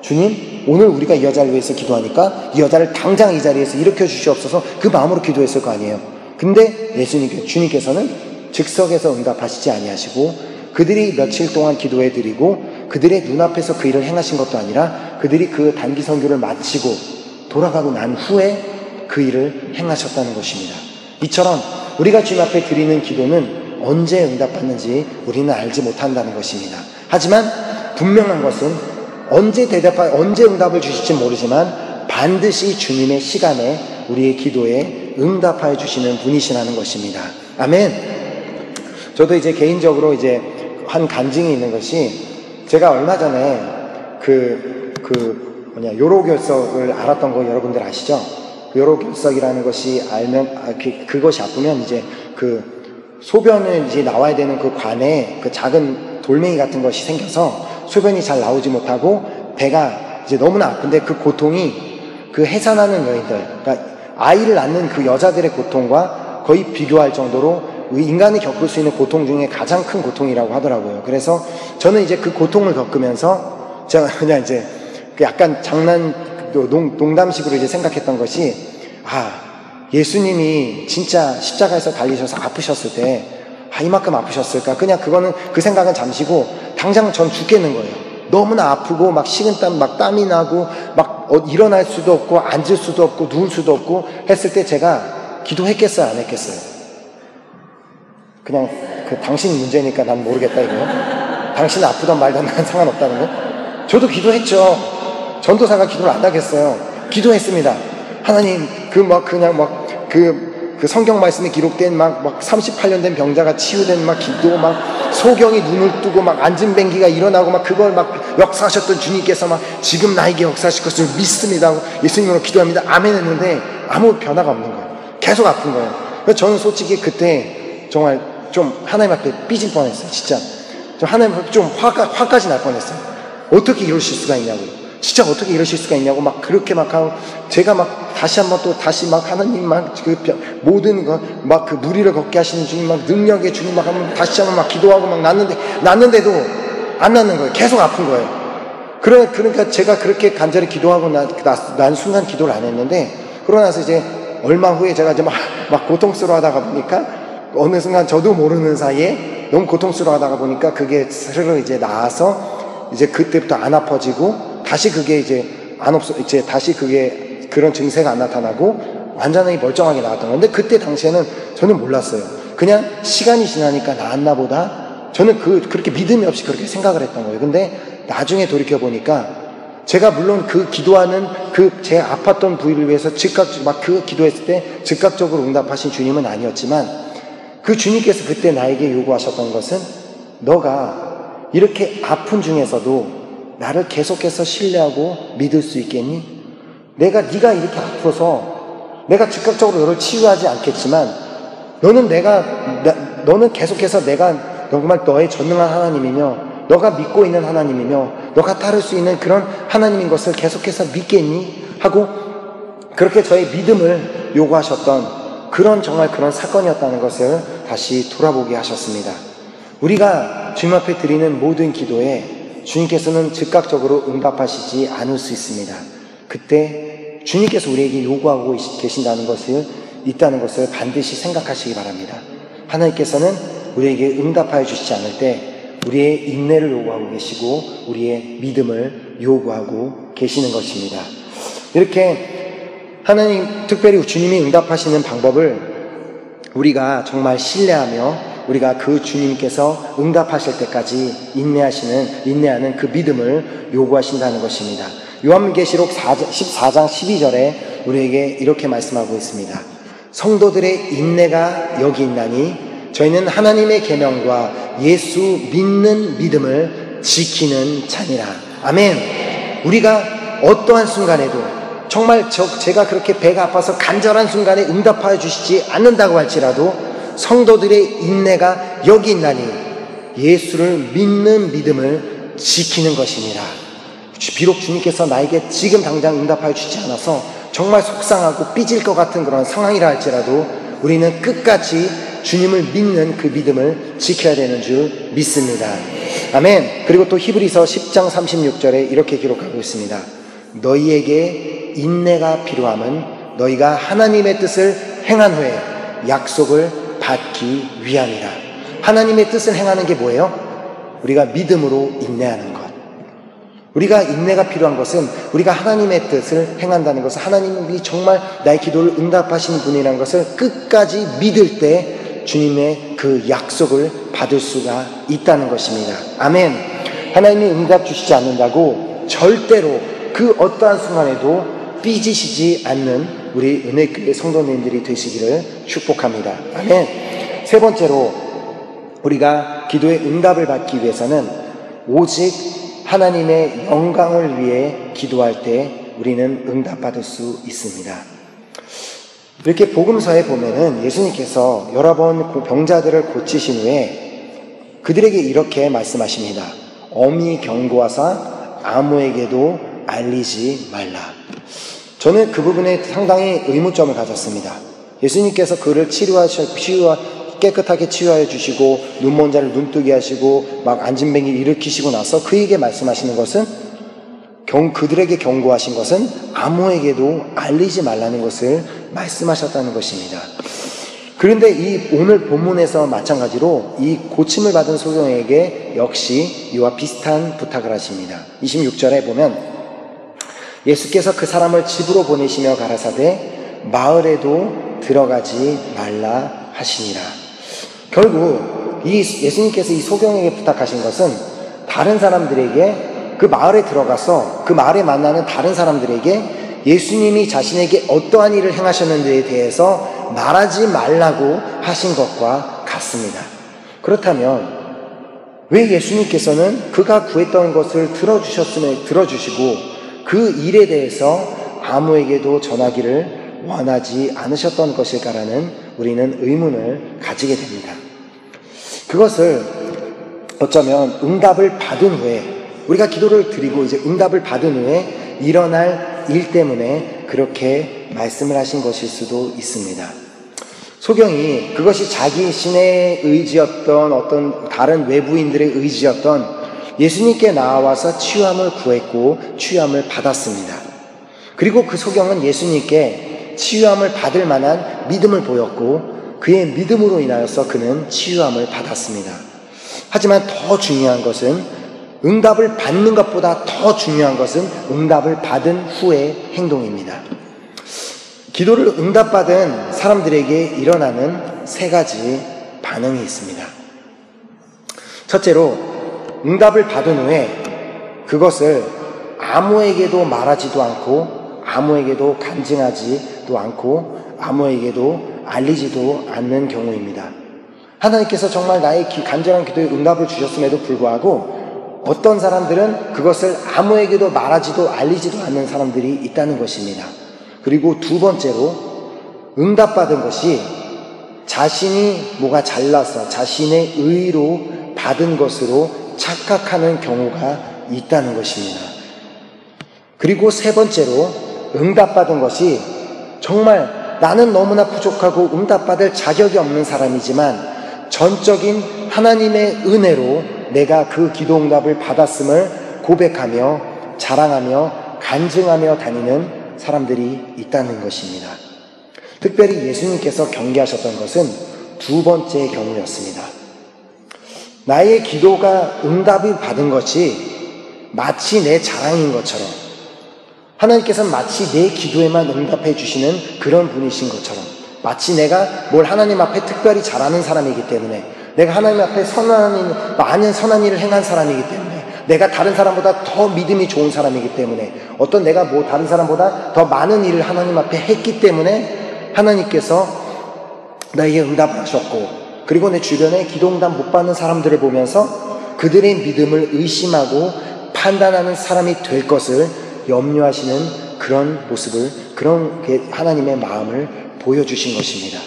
주님, 오늘 우리가 이 여자를 위해서 기도하니까 이 여자를 당장 이 자리에서 일으켜 주시옵소서, 그 마음으로 기도했을 거 아니에요. 근데 주님께서는 즉석에서 응답하시지 아니하시고 그들이 며칠 동안 기도해 드리고 그들의 눈앞에서 그 일을 행하신 것도 아니라 그들이 그 단기 선교를 마치고 돌아가고 난 후에 그 일을 행하셨다는 것입니다. 이처럼 우리가 주님 앞에 드리는 기도는 언제 응답받는지 우리는 알지 못한다는 것입니다. 하지만 분명한 것은 언제 응답을 주실지 모르지만 반드시 주님의 시간에 우리의 기도에 응답하여 주시는 분이시라는 것입니다. 아멘. 저도 이제 개인적으로 이제 한 간증이 있는 것이, 제가 얼마 전에 요로결석을 알았던 거 여러분들 아시죠? 요로결석이라는 것이 그것이 아프면 이제 소변을 이제 나와야 되는 그 관에 작은 돌멩이 같은 것이 생겨서 소변이 잘 나오지 못하고 배가 이제 너무나 아픈데 그 고통이 해산하는 여인들, 그러니까 아이를 낳는 그 여자들의 고통과 거의 비교할 정도로 인간이 겪을 수 있는 고통 중에 가장 큰 고통이라고 하더라고요. 그래서 저는 이제 그 고통을 겪으면서 제가 그냥 이제 약간 농담식으로 이제 생각했던 것이, 예수님이 진짜 십자가에서 달리셔서 아프셨을 때 이만큼 아프셨을까? 그냥 그 생각은 잠시고 당장 전 죽겠는 거예요. 너무나 아프고 막 식은땀, 막 땀이 나고 막 일어날 수도 없고 앉을 수도 없고 누울 수도 없고 했을 때 제가 기도했겠어요, 안 했겠어요? 그냥 당신 문제니까 난 모르겠다 이거요. 당신은 아프던 말던 난 상관없다는 거. 저도 기도했죠. 전도사가 기도를 안 하겠어요. 기도했습니다. 하나님, 그 성경 말씀에 기록된 막 38년 된 병자가 치유된 기도, 소경이 눈을 뜨고 안진뱅기가 일어나고 그걸 역사하셨던 주님께서 지금 나에게 역사하실 것을 믿습니다. 예수님으로 기도합니다. 아멘 했는데 아무 변화가 없는 거예요. 계속 아픈 거예요. 그래서 저는 솔직히 그때 정말 좀 하나님 앞에 삐질 뻔했어요. 진짜. 하나님 앞에 좀 화까지 날 뻔했어요. 어떻게 이러실 수가 있냐고요. 진짜 어떻게 이러실 수가 있냐고 그렇게 하고, 제가 다시 한번 또 하나님 모든 그 무리를 걷게 하시는 주님 능력의 주님 하면 다시 한번 기도하고 났는데도 안 낫는 거예요. 계속 아픈 거예요. 그러니까 제가 그렇게 간절히 기도하고 난 순간 기도를 안 했는데, 그러고 나서 이제 얼마 후에 제가 이제 고통스러워 하다가 보니까 어느 순간 저도 모르는 사이에 너무 고통스러워 하다가 보니까 그게 스르르 이제 나아서 이제 그때부터 안 아파지고 다시 그게 이제 다시 그런 증세가 안 나타나고 완전히 멀쩡하게 나왔던 건데, 그때 당시에는 저는 몰랐어요. 그냥 시간이 지나니까 나았나 보다. 저는 그렇게 믿음이 없이 그렇게 생각을 했던 거예요. 근데 나중에 돌이켜보니까 제가 물론 기도하는 제 아팠던 부위를 위해서 기도했을 때 즉각적으로 응답하신 주님은 아니었지만, 그 주님께서 그때 나에게 요구하셨던 것은, 너가 이렇게 아픈 중에서도 나를 계속해서 신뢰하고 믿을 수 있겠니? 네가 이렇게 아파서 내가 즉각적으로 너를 치유하지 않겠지만, 너는 계속해서 내가 정말 너의 전능한 하나님이며 너가 믿고 있는 하나님이며 너가 따를 수 있는 그런 하나님인 것을 계속해서 믿겠니? 하고 그렇게 저의 믿음을 요구하셨던 정말 그런 사건이었다는 것을 다시 돌아보게 하셨습니다. 우리가 주님 앞에 드리는 모든 기도에 주님께서는 즉각적으로 응답하시지 않을 수 있습니다. 그때 주님께서 우리에게 요구하고 있다는 것을 반드시 생각하시기 바랍니다. 하나님께서는 우리에게 응답하여 주시지 않을 때 우리의 인내를 요구하고 계시고 우리의 믿음을 요구하고 계시는 것입니다. 이렇게 특별히 주님이 응답하시는 방법을 우리가 정말 신뢰하며 우리가 그 주님께서 응답하실 때까지 인내하는 그 믿음을 요구하신다는 것입니다. 요한계시록 14장 12절에 우리에게 이렇게 말씀하고 있습니다. 성도들의 인내가 여기 있나니 저희는 하나님의 계명과 예수 믿는 믿음을 지키는 자니라. 아멘. 우리가 어떠한 순간에도 정말 제가 그렇게 배가 아파서 간절한 순간에 응답하여 주시지 않는다고 할지라도 성도들의 인내가 여기 있나니 예수를 믿는 믿음을 지키는 것이니라. 비록 주님께서 나에게 지금 당장 응답하여 주지 않아서 정말 속상하고 삐질 것 같은 그런 상황이라 할지라도 우리는 끝까지 주님을 믿는 그 믿음을 지켜야 되는 줄 믿습니다. 아멘. 그리고 또 히브리서 10장 36절에 이렇게 기록하고 있습니다. 너희에게 인내가 필요함은 너희가 하나님의 뜻을 행한 후에 약속을 받기 위함이라. 하나님의 뜻을 행하는 게 뭐예요? 우리가 믿음으로 인내하는 것. 우리가 인내가 필요한 것은 우리가 하나님의 뜻을 행한다는 것은 하나님이 정말 나의 기도를 응답하시는 분이라는 것을 끝까지 믿을 때 주님의 그 약속을 받을 수가 있다는 것입니다. 아멘. 하나님이 응답 주시지 않는다고 절대로 그 어떠한 순간에도 삐지시지 않는 우리 은혜교회 성도님들이 되시기를 축복합니다. 아멘. 세 번째로 우리가 기도의 응답을 받기 위해서는 오직 하나님의 영광을 위해 기도할 때 우리는 응답받을 수 있습니다. 이렇게 복음서에 보면은 예수님께서 여러 번 병자들을 고치신 후에 그들에게 이렇게 말씀하십니다. 엄히 경고하사 아무에게도 알리지 말라. 저는 그 부분에 상당히 의문점을 가졌습니다. 예수님께서 그를 깨끗하게 치유하여 주시고 눈먼 자를 눈뜨게 하시고 막 안진뱅이를 일으키시고 나서 그에게 말씀하시는 것은 그들에게 경고하신 것은 아무에게도 알리지 말라는 것을 말씀하셨다는 것입니다. 그런데 이 오늘 본문에서 마찬가지로 이 고침을 받은 소경에게 역시 이와 비슷한 부탁을 하십니다. 26절에 보면 예수께서 그 사람을 집으로 보내시며 가라사대 마을에도 들어가지 말라 하시니라. 결국 이 예수님께서 이 소경에게 부탁하신 것은 다른 사람들에게 그 마을에 들어가서 그 마을에 만나는 다른 사람들에게 예수님이 자신에게 어떠한 일을 행하셨는지에 대해서 말하지 말라고 하신 것과 같습니다. 그렇다면 왜 예수님께서는 그가 구했던 것을 들어주시고 그 일에 대해서 아무에게도 전하기를 원하지 않으셨던 것일까라는 우리는 의문을 가지게 됩니다. 그것을 어쩌면 응답을 받은 후에 우리가 기도를 드리고 이제 응답을 받은 후에 일어날 일 때문에 그렇게 말씀을 하신 것일 수도 있습니다. 소경이 그것이 자신의 의지였던 어떤 다른 외부인들의 의지였던 예수님께 나와서 치유함을 구했고 치유함을 받았습니다. 그리고 그 소경은 예수님께 치유함을 받을 만한 믿음을 보였고 그의 믿음으로 인하여서 그는 치유함을 받았습니다. 하지만 더 중요한 것은 응답을 받는 것보다 더 중요한 것은 응답을 받은 후의 행동입니다. 기도를 응답받은 사람들에게 일어나는 세 가지 반응이 있습니다. 첫째로 응답을 받은 후에 그것을 아무에게도 말하지도 않고 아무에게도 간증하지도 않고 아무에게도 알리지도 않는 경우입니다. 하나님께서 정말 나의 간절한 기도에 응답을 주셨음에도 불구하고 어떤 사람들은 그것을 아무에게도 말하지도 알리지도 않는 사람들이 있다는 것입니다. 그리고 두 번째로 응답받은 것이 자신이 뭐가 잘나서 자신의 의로 받은 것으로 착각하는 경우가 있다는 것입니다. 그리고 세 번째로 응답받은 것이 정말 나는 너무나 부족하고 응답받을 자격이 없는 사람이지만 전적인 하나님의 은혜로 내가 그 기도 응답을 받았음을 고백하며 자랑하며 간증하며 다니는 사람들이 있다는 것입니다. 특별히 예수님께서 경계하셨던 것은 두 번째 경우였습니다. 나의 기도가 응답을 받은 것이 마치 내 자랑인 것처럼 하나님께서는 마치 내 기도에만 응답해 주시는 그런 분이신 것처럼 마치 내가 뭘 하나님 앞에 특별히 잘하는 사람이기 때문에 내가 하나님 앞에 많은 선한 일을 행한 사람이기 때문에 내가 다른 사람보다 더 믿음이 좋은 사람이기 때문에 어떤 내가 뭐 다른 사람보다 더 많은 일을 하나님 앞에 했기 때문에 하나님께서 나에게 응답을 하셨고 그리고 내 주변에 기도 응답 못 받는 사람들을 보면서 그들의 믿음을 의심하고 판단하는 사람이 될 것을 염려하시는 그런 모습을 그런 하나님의 마음을 보여주신 것입니다.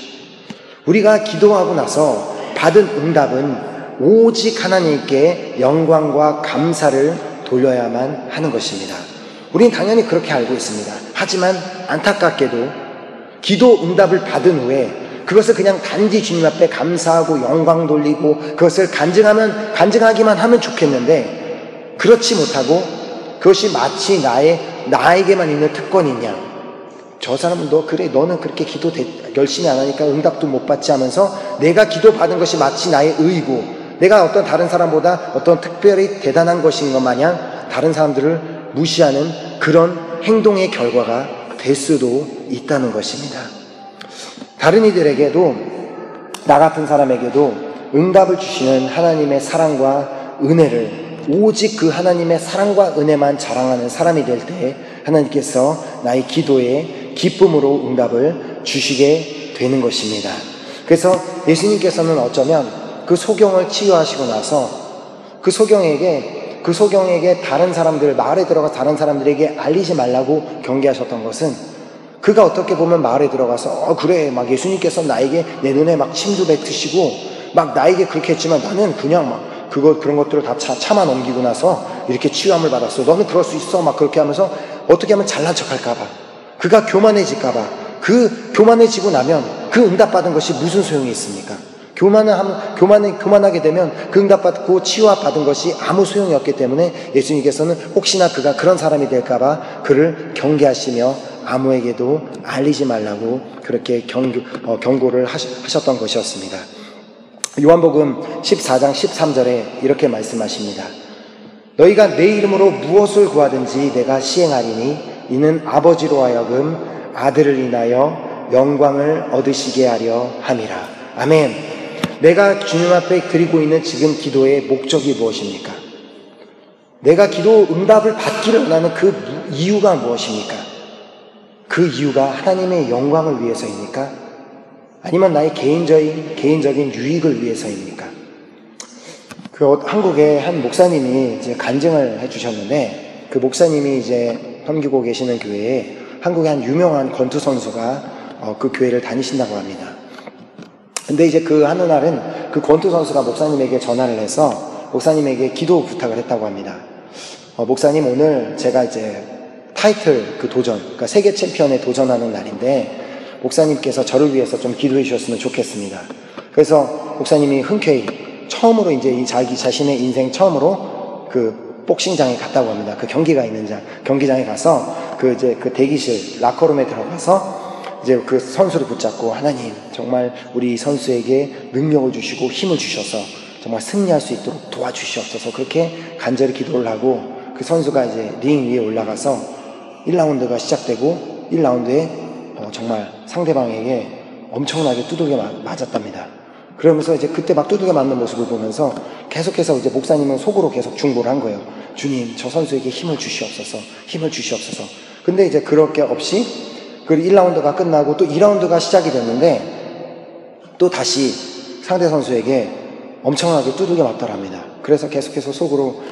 우리가 기도하고 나서 받은 응답은 오직 하나님께 영광과 감사를 돌려야만 하는 것입니다. 우리는 당연히 그렇게 알고 있습니다. 하지만 안타깝게도 기도 응답을 받은 후에 그것을 그냥 단지 주님 앞에 감사하고 영광 돌리고 그것을 간증하기만 하면 좋겠는데 그렇지 못하고 그것이 마치 나에게만 있는 특권이냐. 저 사람은 너는 그렇게 기도 열심히 안 하니까 응답도 못 받지 하면서 내가 기도 받은 것이 마치 나의 의이고 내가 어떤 다른 사람보다 어떤 특별히 대단한 것인 것 마냥 다른 사람들을 무시하는 그런 행동의 결과가 될 수도 있다는 것입니다. 다른 이들에게도, 나 같은 사람에게도 응답을 주시는 하나님의 사랑과 은혜를 오직 그 하나님의 사랑과 은혜만 자랑하는 사람이 될 때 하나님께서 나의 기도에 기쁨으로 응답을 주시게 되는 것입니다. 그래서 예수님께서는 어쩌면 그 소경을 치유하시고 나서 그 소경에게 다른 사람들, 마을에 들어가 다른 사람들에게 알리지 말라고 경계하셨던 것은, 그가 어떻게 보면 마을에 들어가서 그래 막 예수님께서 나에게 내 눈에 막 침도 뱉으시고 막 나에게 그렇게 했지만 나는 그냥 막 그런 것들을 다 참아 넘기고 나서 이렇게 치유함을 받았어. 너는 그럴 수 있어. 막 그렇게 하면서 어떻게 하면 잘난 척 할까봐, 그가 교만해질까봐, 그 교만해지고 나면 그 응답받은 것이 무슨 소용이 있습니까? 교만하게 되면 그 응답받고 치유받은 것이 아무 소용이 없기 때문에 예수님께서는 혹시나 그가 그런 사람이 될까봐 그를 경계하시며 아무에게도 알리지 말라고 그렇게 경고를 하셨던 것이었습니다. 요한복음 14장 13절에 이렇게 말씀하십니다. 너희가 내 이름으로 무엇을 구하든지 내가 시행하리니 이는 아버지로 하여금 아들을 인하여 영광을 얻으시게 하려 함이라. 아멘. 내가 주님 앞에 드리고 있는 지금 기도의 목적이 무엇입니까? 내가 기도 응답을 받기를 원하는 그 이유가 무엇입니까? 그 이유가 하나님의 영광을 위해서입니까? 아니면 나의 개인적인 유익을 위해서입니까? 한국의 한 목사님이 이제 간증을 해주셨는데, 그 목사님이 이제 섬기고 계시는 교회에 한국의 한 유명한 권투 선수가 그 교회를 다니신다고 합니다. 근데 이제 그 하느 날은 그 권투 선수가 목사님에게 전화를 해서 목사님에게 기도 부탁을 했다고 합니다. 목사님, 오늘 제가 이제 타이틀 그 도전, 그러니까 세계 챔피언에 도전하는 날인데 목사님께서 저를 위해서 좀 기도해 주셨으면 좋겠습니다. 그래서 목사님이 흔쾌히 처음으로 이제 자기 자신의 인생 처음으로 그 복싱장에 갔다고 합니다. 그 경기가 있는 경기장에 가서 그 대기실 라커룸에 들어가서 이제 그 선수를 붙잡고, 하나님 정말 우리 선수에게 능력을 주시고 힘을 주셔서 정말 승리할 수 있도록 도와주시옵소서, 그렇게 간절히 기도를 하고 그 선수가 이제 링 위에 올라가서 1라운드가 시작되고 1라운드에 정말 상대방에게 엄청나게 두들겨 맞았답니다. 그러면서 이제 그때 막 두들겨 맞는 모습을 보면서 계속해서 이제 목사님은 속으로 계속 중보를 한 거예요. 주님, 저 선수에게 힘을 주시옵소서, 힘을 주시옵소서. 근데 이제 그렇게 없이 그 1라운드가 끝나고 또 2라운드가 시작이 됐는데 또 다시 상대 선수에게 엄청나게 두들겨 맞더랍니다. 그래서 계속해서 속으로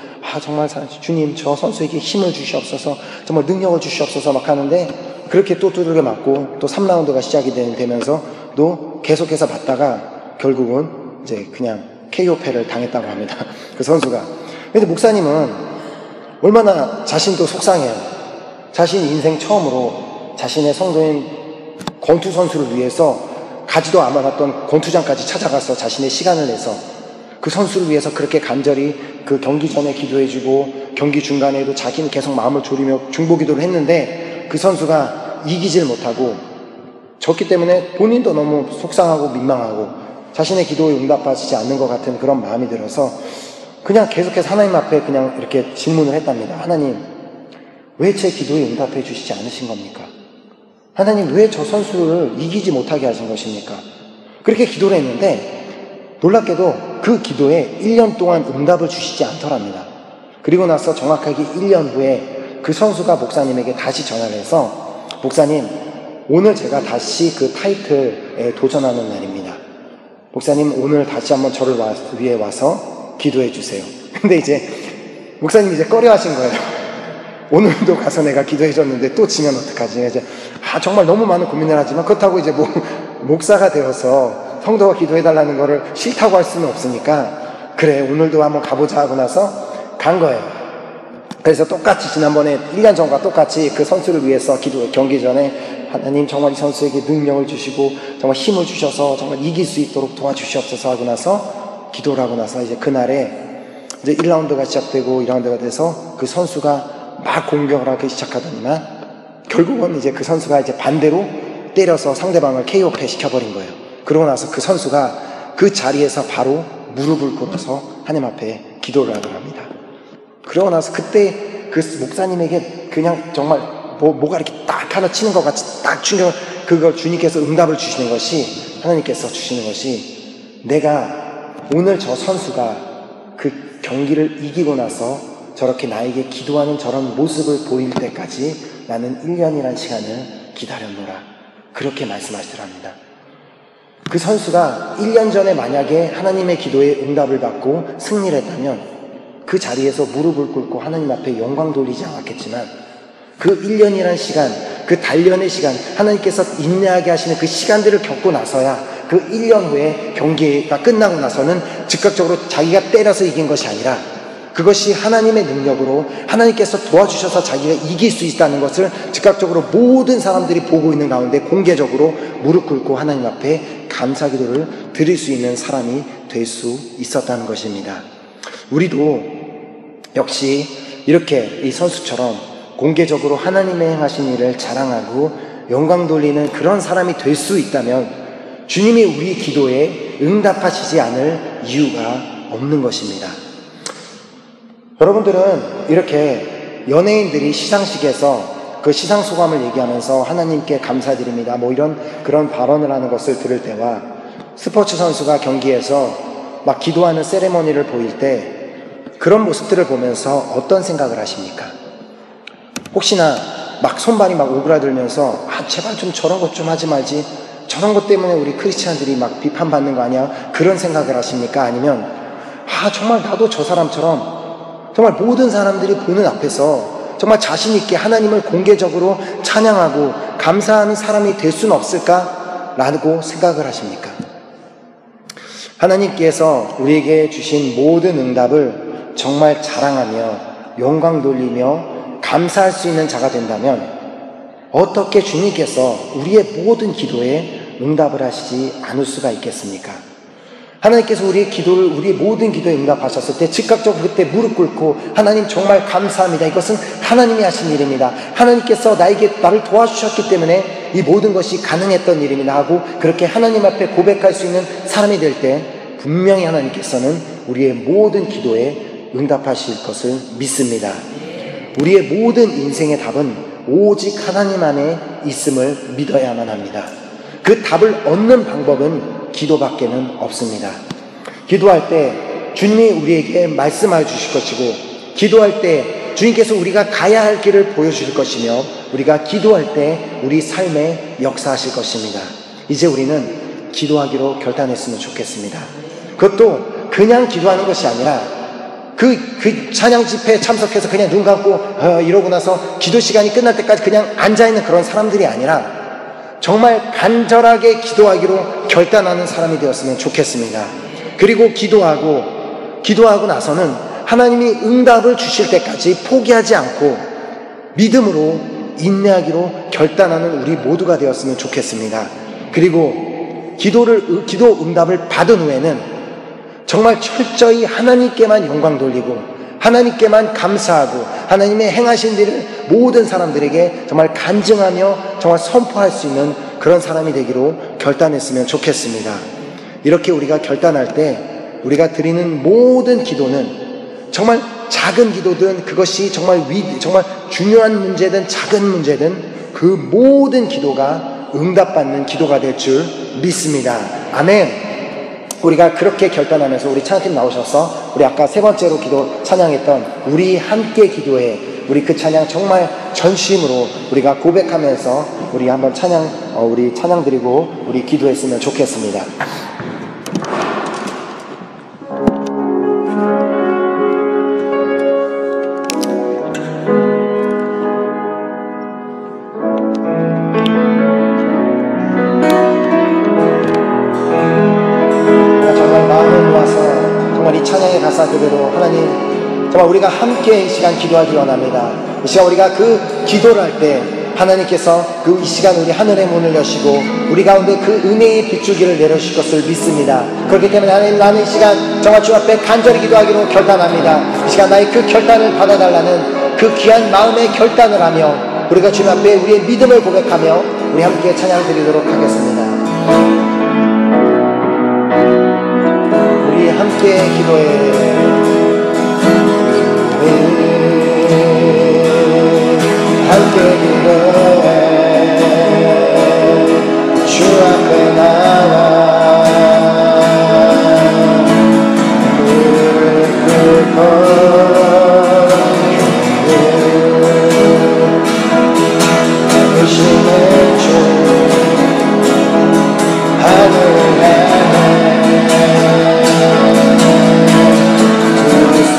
정말 주님, 저 선수에게 힘을 주시옵소서, 정말 능력을 주시옵소서 막 하는데, 그렇게 또 두들겨 맞고 또 3라운드가 시작이 되면서 또 계속해서 맞다가 결국은 이제 그냥 KO패를 당했다고 합니다. 그 선수가. 근데 목사님은 얼마나 자신도 속상해요. 자신 인생 처음으로 자신의 성도인 권투 선수를 위해서 가지도 않았던 권투장까지 찾아가서 자신의 시간을 내서 그 선수를 위해서 그렇게 간절히 그 경기 전에 기도해주고 경기 중간에도 자기는 계속 마음을 졸이며 중보기도를 했는데 그 선수가 이기질 못하고 졌기 때문에 본인도 너무 속상하고 민망하고 자신의 기도에 응답받지 않는 것 같은 그런 마음이 들어서 그냥 계속해서 하나님 앞에 그냥 이렇게 질문을 했답니다. 하나님, 왜 제 기도에 응답해 주시지 않으신 겁니까? 하나님, 왜 저 선수를 이기지 못하게 하신 것입니까? 그렇게 기도를 했는데 놀랍게도 그 기도에 1년 동안 응답을 주시지 않더랍니다. 그리고 나서 정확하게 1년 후에 그 선수가 목사님에게 다시 전화를 해서, 목사님, 오늘 제가 다시 그 타이틀에 도전하는 날입니다. 목사님, 오늘 다시 한번 저를 위해 와서 기도해 주세요. 근데 이제 목사님이 이제 꺼려 하신 거예요. 오늘도 가서 내가 기도해 줬는데 또 지면 어떡하지? 이제 정말 너무 많은 고민을 하지만 그렇다고 이제 목사가 되어서 성도가 기도해 달라는 거를 싫다고 할 수는 없으니까 그래, 오늘도 한번 가보자 하고 나서 간 거예요. 그래서 똑같이 지난번에 1년 전과 똑같이 그 선수를 위해서 경기 전에 하나님, 정말 이 선수에게 능력을 주시고 정말 힘을 주셔서 정말 이길 수 있도록 도와주시옵소서 하고 나서 기도를 하고 나서 이제 그날에 이제 1라운드가 시작되고 2라운드가 돼서 그 선수가 막 공격을 하기 시작하더니만 결국은 이제 그 선수가 이제 반대로 때려서 상대방을 KO패 시켜버린 거예요. 그러고 나서 그 선수가 그 자리에서 바로 무릎을 꿇어서 하나님 앞에 기도를 하더랍니다. 그러고 나서 그때 그 목사님에게 그냥 정말 뭐가 이렇게 딱 하나 치는 것 같이 딱 충격, 그걸 주님께서 응답을 주시는 것이, 하나님께서 주시는 것이, 내가 오늘 저 선수가 그 경기를 이기고 나서 저렇게 나에게 기도하는 저런 모습을 보일 때까지 나는 1년이라는 시간을 기다렸노라. 그렇게 말씀하시더랍니다. 그 선수가 1년 전에 만약에 하나님의 기도에 응답을 받고 승리를 했다면 그 자리에서 무릎을 꿇고 하나님 앞에 영광 돌리지 않았겠지만, 그 1년이라는 시간, 그 단련의 시간, 하나님께서 인내하게 하시는 그 시간들을 겪고 나서야 그 1년 후에 경기가 끝나고 나서는 즉각적으로 자기가 때려서 이긴 것이 아니라 그것이 하나님의 능력으로 하나님께서 도와주셔서 자기가 이길 수 있다는 것을 즉각적으로 모든 사람들이 보고 있는 가운데 공개적으로 무릎 꿇고 하나님 앞에 감사 기도를 드릴 수 있는 사람이 될 수 있었다는 것입니다. 우리도 역시 이렇게 이 선수처럼 공개적으로 하나님의 행하신 일을 자랑하고 영광 돌리는 그런 사람이 될 수 있다면 주님이 우리 기도에 응답하시지 않을 이유가 없는 것입니다. 여러분들은 이렇게 연예인들이 시상식에서 그 시상 소감을 얘기하면서 하나님께 감사드립니다, 뭐 이런 그런 발언을 하는 것을 들을 때와 스포츠 선수가 경기에서 막 기도하는 세레머니를 보일 때 그런 모습들을 보면서 어떤 생각을 하십니까? 혹시나 막 손발이 막 오그라들면서 제발 좀 저런 것 좀 하지 말지, 저런 것 때문에 우리 크리스찬들이 막 비판받는 거 아니야? 그런 생각을 하십니까? 아니면 정말 나도 저 사람처럼 정말 모든 사람들이 보는 앞에서 정말 자신 있게 하나님을 공개적으로 찬양하고 감사하는 사람이 될 수는 없을까? 라고 생각을 하십니까? 하나님께서 우리에게 주신 모든 응답을 정말 자랑하며 영광 돌리며 감사할 수 있는 자가 된다면 어떻게 주님께서 우리의 모든 기도에 응답을 하시지 않을 수가 있겠습니까? 하나님께서 우리의 기도를, 우리의 모든 기도에 응답하셨을 때 즉각적으로 그때 무릎 꿇고 하나님 정말 감사합니다, 이것은 하나님이 하신 일입니다, 하나님께서 나를 도와주셨기 때문에 이 모든 것이 가능했던 일입니다 하고 그렇게 하나님 앞에 고백할 수 있는 사람이 될 때 분명히 하나님께서는 우리의 모든 기도에 응답하실 것을 믿습니다. 우리의 모든 인생의 답은 오직 하나님 안에 있음을 믿어야만 합니다. 그 답을 얻는 방법은 기도밖에는 없습니다. 기도할 때 주님이 우리에게 말씀해 주실 것이고, 기도할 때 주님께서 우리가 가야 할 길을 보여주실 것이며, 우리가 기도할 때 우리 삶에 역사하실 것입니다. 이제 우리는 기도하기로 결단했으면 좋겠습니다. 그것도 그냥 기도하는 것이 아니라 그 찬양 집회에 참석해서 그냥 눈 감고 이러고 나서 기도 시간이 끝날 때까지 그냥 앉아있는 그런 사람들이 아니라 정말 간절하게 기도하기로 결단하는 사람이 되었으면 좋겠습니다. 그리고 기도하고 나서는 하나님이 응답을 주실 때까지 포기하지 않고 믿음으로 인내하기로 결단하는 우리 모두가 되었으면 좋겠습니다. 그리고 기도 응답을 받은 후에는 정말 철저히 하나님께만 영광 돌리고 하나님께만 감사하고 하나님의 행하신 일을 모든 사람들에게 정말 간증하며 정말 선포할 수 있는 그런 사람이 되기로 결단했으면 좋겠습니다. 이렇게 우리가 결단할 때 우리가 드리는 모든 기도는 정말 작은 기도든 그것이 정말 중요한 문제든 작은 문제든 그 모든 기도가 응답받는 기도가 될 줄 믿습니다. 아멘. 우리가 그렇게 결단하면서 우리 찬양팀 나오셔서 우리 아까 세 번째로 기도 찬양했던 우리 함께 기도해, 우리 그 찬양 정말 전심으로 우리가 고백하면서 우리 한번 우리 찬양 드리고 우리 기도했으면 좋겠습니다. 그대로 하나님 정말 우리가 함께 이 시간 기도하기 원합니다. 이 시간 우리가 그 기도를 할 때 하나님께서 이 시간 우리 하늘의 문을 여시고 우리 가운데 그 은혜의 빗줄기를 내려주실 것을 믿습니다. 그렇기 때문에 하나님, 나는 이 시간 정말 주 앞에 간절히 기도하기로 결단합니다. 이 시간 나의 그 결단을 받아달라는 그 귀한 마음의 결단을 하며 우리가 주 앞에 우리의 믿음을 고백하며 우리 함께 찬양 드리도록 하겠습니다. 우리 함께 기도해. 함께 기도해. 주 앞에 나와 의심의 주 하늘에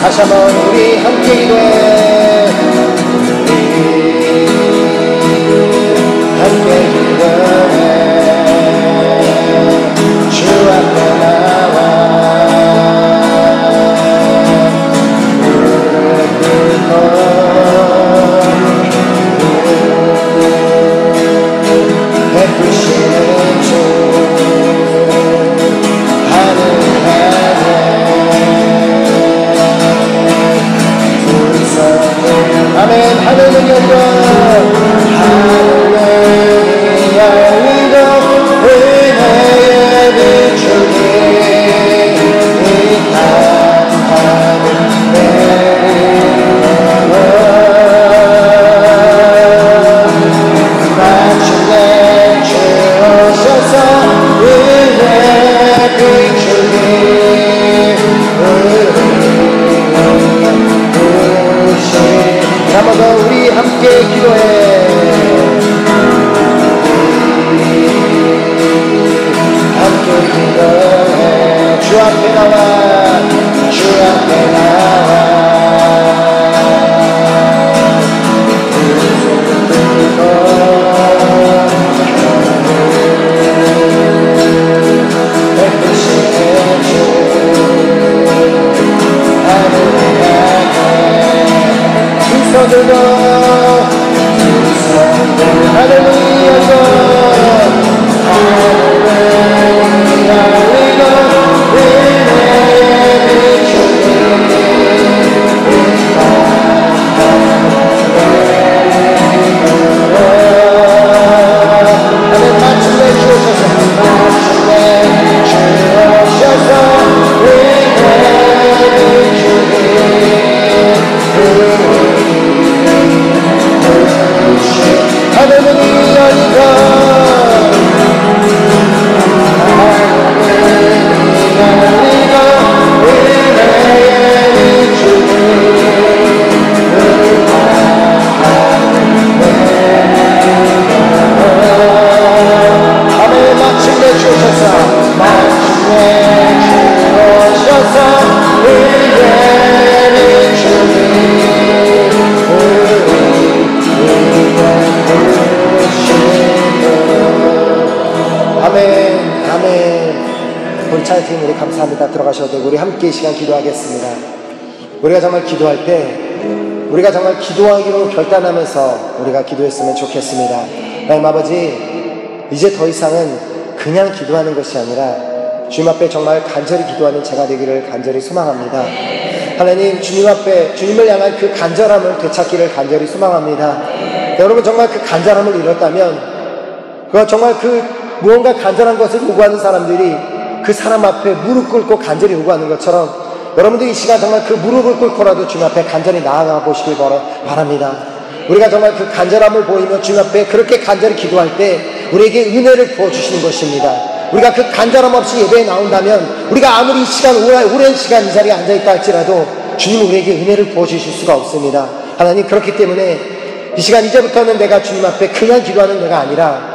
다시 한번 우리 함께 기도해. 함께 기도해. 주 앞에 나와 베푸시는 주 하늘에 아멘. 하늘은 열리고 하늘은 열리고 은혜의 비추기 이 하늘 내리고 마침내 주 오셔서 은혜 비추기 한 번 더 우리 함께 기도해. 함께 기도해. 주 앞에 나와 주 앞에 나와 베푸시는 주 하늘을 들고 할렐루야 찬양팀 우리 감사합니다. 들어가셔도 되고 우리 함께 이 시간 기도하겠습니다. 우리가 정말 기도할 때 우리가 정말 기도하기로 결단하면서 우리가 기도했으면 좋겠습니다. 하나님 아버지, 이제 더 이상은 그냥 기도하는 것이 아니라 주님 앞에 정말 간절히 기도하는 제가 되기를 간절히 소망합니다. 하나님, 주님 앞에 주님을 향한 그 간절함을 되찾기를 간절히 소망합니다. 여러분, 정말 그 간절함을 잃었다면 그거 정말 그 무언가 간절한 것을 요구하는 사람들이 그 사람 앞에 무릎 꿇고 간절히 요구하는 것처럼 여러분들 이 시간 정말 그 무릎을 꿇고라도 주님 앞에 간절히 나아가 보시길 바랍니다. 우리가 정말 그 간절함을 보이며 주님 앞에 그렇게 간절히 기도할 때 우리에게 은혜를 부어주시는 것입니다. 우리가 그 간절함 없이 예배에 나온다면 우리가 아무리 이 시간 오랜 시간 이 자리에 앉아있다 할지라도 주님은 우리에게 은혜를 부어주실 수가 없습니다. 하나님, 그렇기 때문에 이 시간 이제부터는 내가 주님 앞에 그냥 기도하는 내가 아니라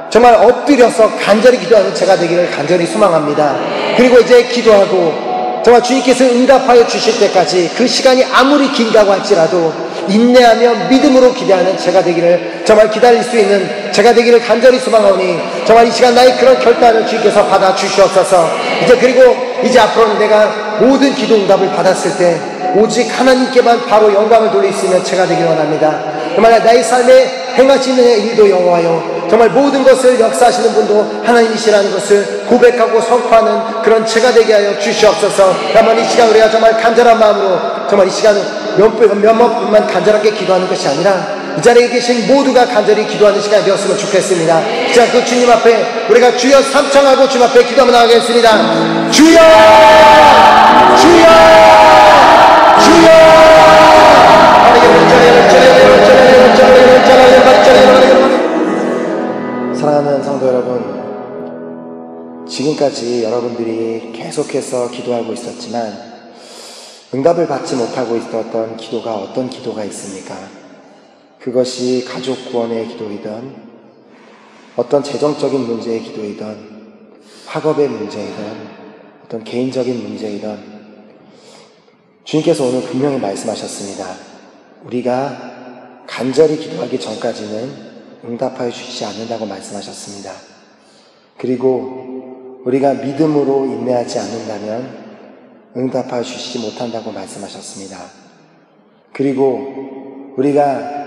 정말 엎드려서 간절히 기도하는 제가 되기를 간절히 소망합니다. 그리고 이제 기도하고 정말 주님께서 응답하여 주실 때까지 그 시간이 아무리 길다고 할지라도 인내하며 믿음으로 기대하는 제가 되기를, 정말 기다릴 수 있는 제가 되기를 간절히 소망하오니 정말 이 시간 나의 그런 결단을 주님께서 받아 주시옵소서. 그리고 이제 앞으로는 내가 모든 기도 응답을 받았을 때 오직 하나님께만 바로 영광을 돌릴 수 있는 제가 되기를 원합니다. 정말 나의 삶에 행하시는 일도 여호와여, 정말 모든 것을 역사하시는 분도 하나님이시라는 것을 고백하고 선포하는 그런 제가 되게 하여 주시옵소서. 다만 이 시간 우리가 정말 간절한 마음으로 정말 이 시간은 몇몇 분만 간절하게 기도하는 것이 아니라 이 자리에 계신 모두가 간절히 기도하는 시간이 되었으면 좋겠습니다. 자, 그 주님 앞에 우리가 주여 삼창하고 주님 앞에 기도하며 나가겠습니다. 주여! 주여! 주여! 사랑하는 성도 여러분, 지금까지 여러분들이 계속해서 기도하고 있었지만 응답을 받지 못하고 있었던 기도가 어떤 기도가 있습니까? 그것이 가족 구원의 기도이든 어떤 재정적인 문제의 기도이든 학업의 문제이든 어떤 개인적인 문제이든 주님께서 오늘 분명히 말씀하셨습니다. 우리가 간절히 기도하기 전까지는 응답하여 주시지 않는다고 말씀하셨습니다. 그리고 우리가 믿음으로 인내하지 않는다면 응답하여 주시지 못한다고 말씀하셨습니다. 그리고 우리가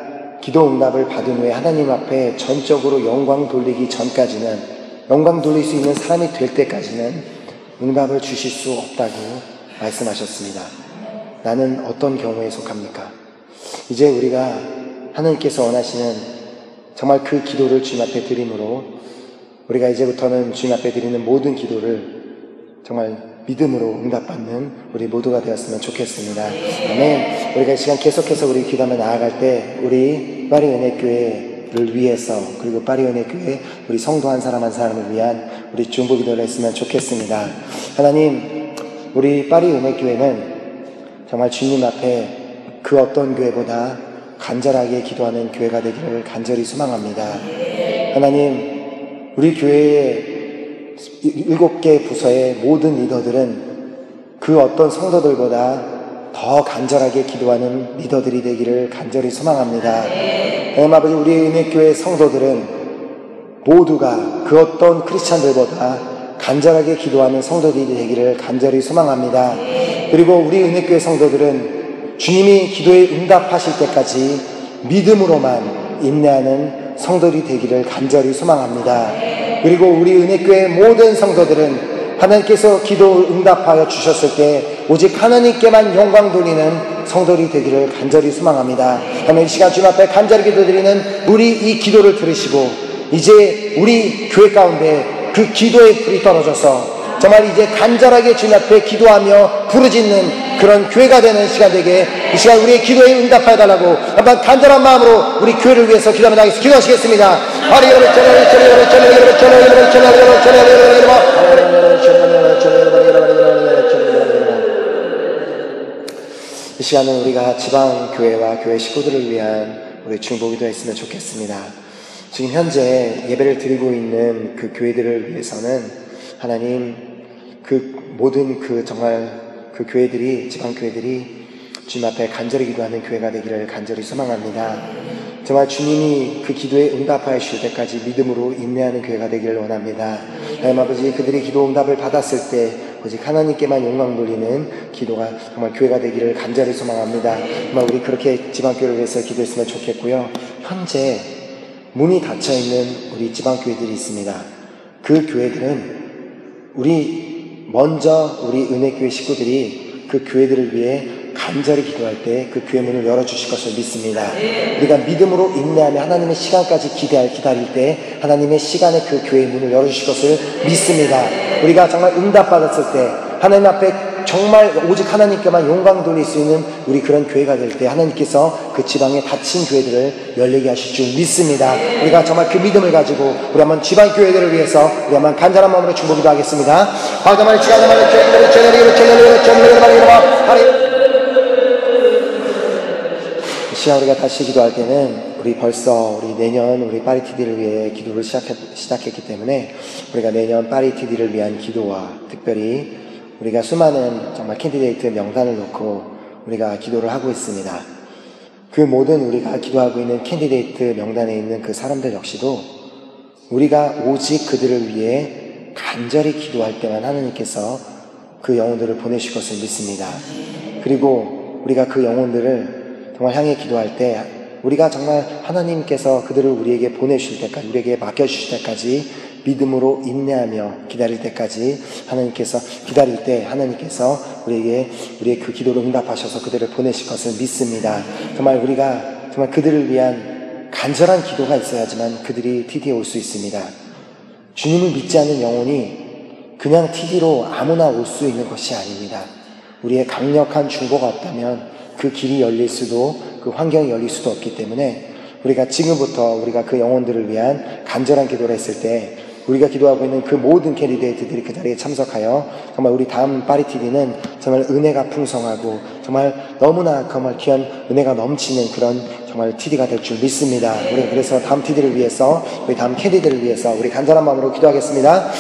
기도 응답을 받은 후에 하나님 앞에 전적으로 영광 돌리기 전까지는, 영광 돌릴 수 있는 사람이 될 때까지는 응답을 주실 수 없다고 말씀하셨습니다. 나는 어떤 경우에 속합니까? 이제 우리가 하나님께서 원하시는 정말 그 기도를 주님 앞에 드림으로 우리가 이제부터는 주님 앞에 드리는 모든 기도를 정말 믿음으로 응답받는 우리 모두가 되었으면 좋겠습니다. 아멘. 우리가 이 시간 계속해서 우리 기도하며 나아갈 때 우리 파리은혜교회를 위해서, 그리고 파리은혜교회 우리 성도 한 사람 한 사람을 위한 우리 중보 기도를 했으면 좋겠습니다. 하나님, 우리 파리은혜교회는 정말 주님 앞에 그 어떤 교회보다 간절하게 기도하는 교회가 되기를 간절히 소망합니다. 하나님, 우리 교회의 7개 부서의 모든 리더들은 그 어떤 성도들보다 더 간절하게 기도하는 리더들이 되기를 간절히 소망합니다. 하나님 아버지, 우리 은혜교회 성도들은 모두가 그 어떤 크리스찬들보다 간절하게 기도하는 성도들이 되기를 간절히 소망합니다. 그리고 우리 은혜교회 성도들은 주님이 기도에 응답하실 때까지 믿음으로만 인내하는 성도들이 되기를 간절히 소망합니다. 그리고 우리 은혜교회 모든 성도들은 하나님께서 기도 응답하여 주셨을 때 오직 하나님께만 영광 돌리는 성도들이 되기를 간절히 소망합니다. 하나님, 이 시간 주님 앞에 간절히 기도드리는 우리 이 기도를 들으시고 이제 우리 교회 가운데 그 기도의 불이 떨어져서 정말 이제 간절하게 주님 앞에 기도하며 부르짖는 그런 교회가 되는 시간 되게 이 시간 우리의 기도에 응답하여 달라고 한번 간절한 마음으로 우리 교회를 위해서 기도하며 나가겠습니다. 기도하시겠습니다. 이 시간은 우리가 지방교회와 교회 식구들을 위한 우리 중보기도 했으면 좋겠습니다. 지금 현재 예배를 드리고 있는 그 교회들을 위해서는 하나님, 그 모든 그 정말 그 교회들이, 지방교회들이 주님 앞에 간절히 기도하는 교회가 되기를 간절히 소망합니다. 정말 주님이 그 기도에 응답하여 주실 때까지 믿음으로 인내하는 교회가 되기를 원합니다. 하나님 아버지, 그들이 기도 응답을 받았을 때 오직 하나님께만 영광 돌리는 기도가 정말 교회가 되기를 간절히 소망합니다. 정말 우리 그렇게 지방교회를 위해서 기도했으면 좋겠고요. 현재 문이 닫혀있는 우리 지방교회들이 있습니다. 그 교회들은 먼저 우리 은혜교회 식구들이 그 교회들을 위해 간절히 기도할 때 그 교회 문을 열어주실 것을 믿습니다. 우리가 믿음으로 인내하며 하나님의 시간까지 기다릴 때 하나님의 시간에 그 교회의 문을 열어주실 것을 믿습니다. 우리가 정말 응답받았을 때 하나님 앞에 정말 오직 하나님께만 영광 돌릴 수 있는 우리 그런 교회가 될 때 하나님께서 그 지방에 닫힌 교회들을 열리게 하실 줄 믿습니다. 우리가 정말 그 믿음을 가지고 우리 한번 지방 교회들을 위해서 우리 한번 간절한 마음으로 중보기도 하겠습니다. 이 시간 우리가 다시 기도할 때는 우리 벌써 우리 내년 우리 파리TD를 위해 기도를 시작했기 때문에 우리가 내년 파리TD를 위한 기도와 특별히 우리가 수많은 정말 캔디데이트 명단을 놓고 우리가 기도를 하고 있습니다. 그 모든 우리가 기도하고 있는 캔디데이트 명단에 있는 그 사람들 역시도 우리가 오직 그들을 위해 간절히 기도할 때만 하나님께서 그 영혼들을 보내실 것을 믿습니다. 그리고 우리가 그 영혼들을 정말 향해 기도할 때 우리가 정말 하나님께서 그들을 우리에게 보내주실 때까지, 우리에게 맡겨주실 때까지 믿음으로 인내하며 기다릴 때까지 하나님께서 기다릴 때 하나님께서 우리의 그 기도를 응답하셔서 그들을 보내실 것을 믿습니다. 정말 우리가 정말 그들을 위한 간절한 기도가 있어야지만 그들이 TD에 올 수 있습니다. 주님을 믿지 않는 영혼이 그냥 TD로 아무나 올 수 있는 것이 아닙니다. 우리의 강력한 중보가 없다면 그 길이 열릴 수도, 그 환경이 열릴 수도 없기 때문에 우리가 지금부터 우리가 그 영혼들을 위한 간절한 기도를 했을 때 우리가 기도하고 있는 그 모든 캐리데이트들이 그 자리에 참석하여 정말 우리 다음 파리 TD는 정말 은혜가 풍성하고 정말 너무나 정말 귀한 은혜가 넘치는 그런 정말 TD가 될 줄 믿습니다. 우리 그래서 다음 TD를 위해서, 우리 다음 캐디들을 위해서 우리 간절한 마음으로 기도하겠습니다.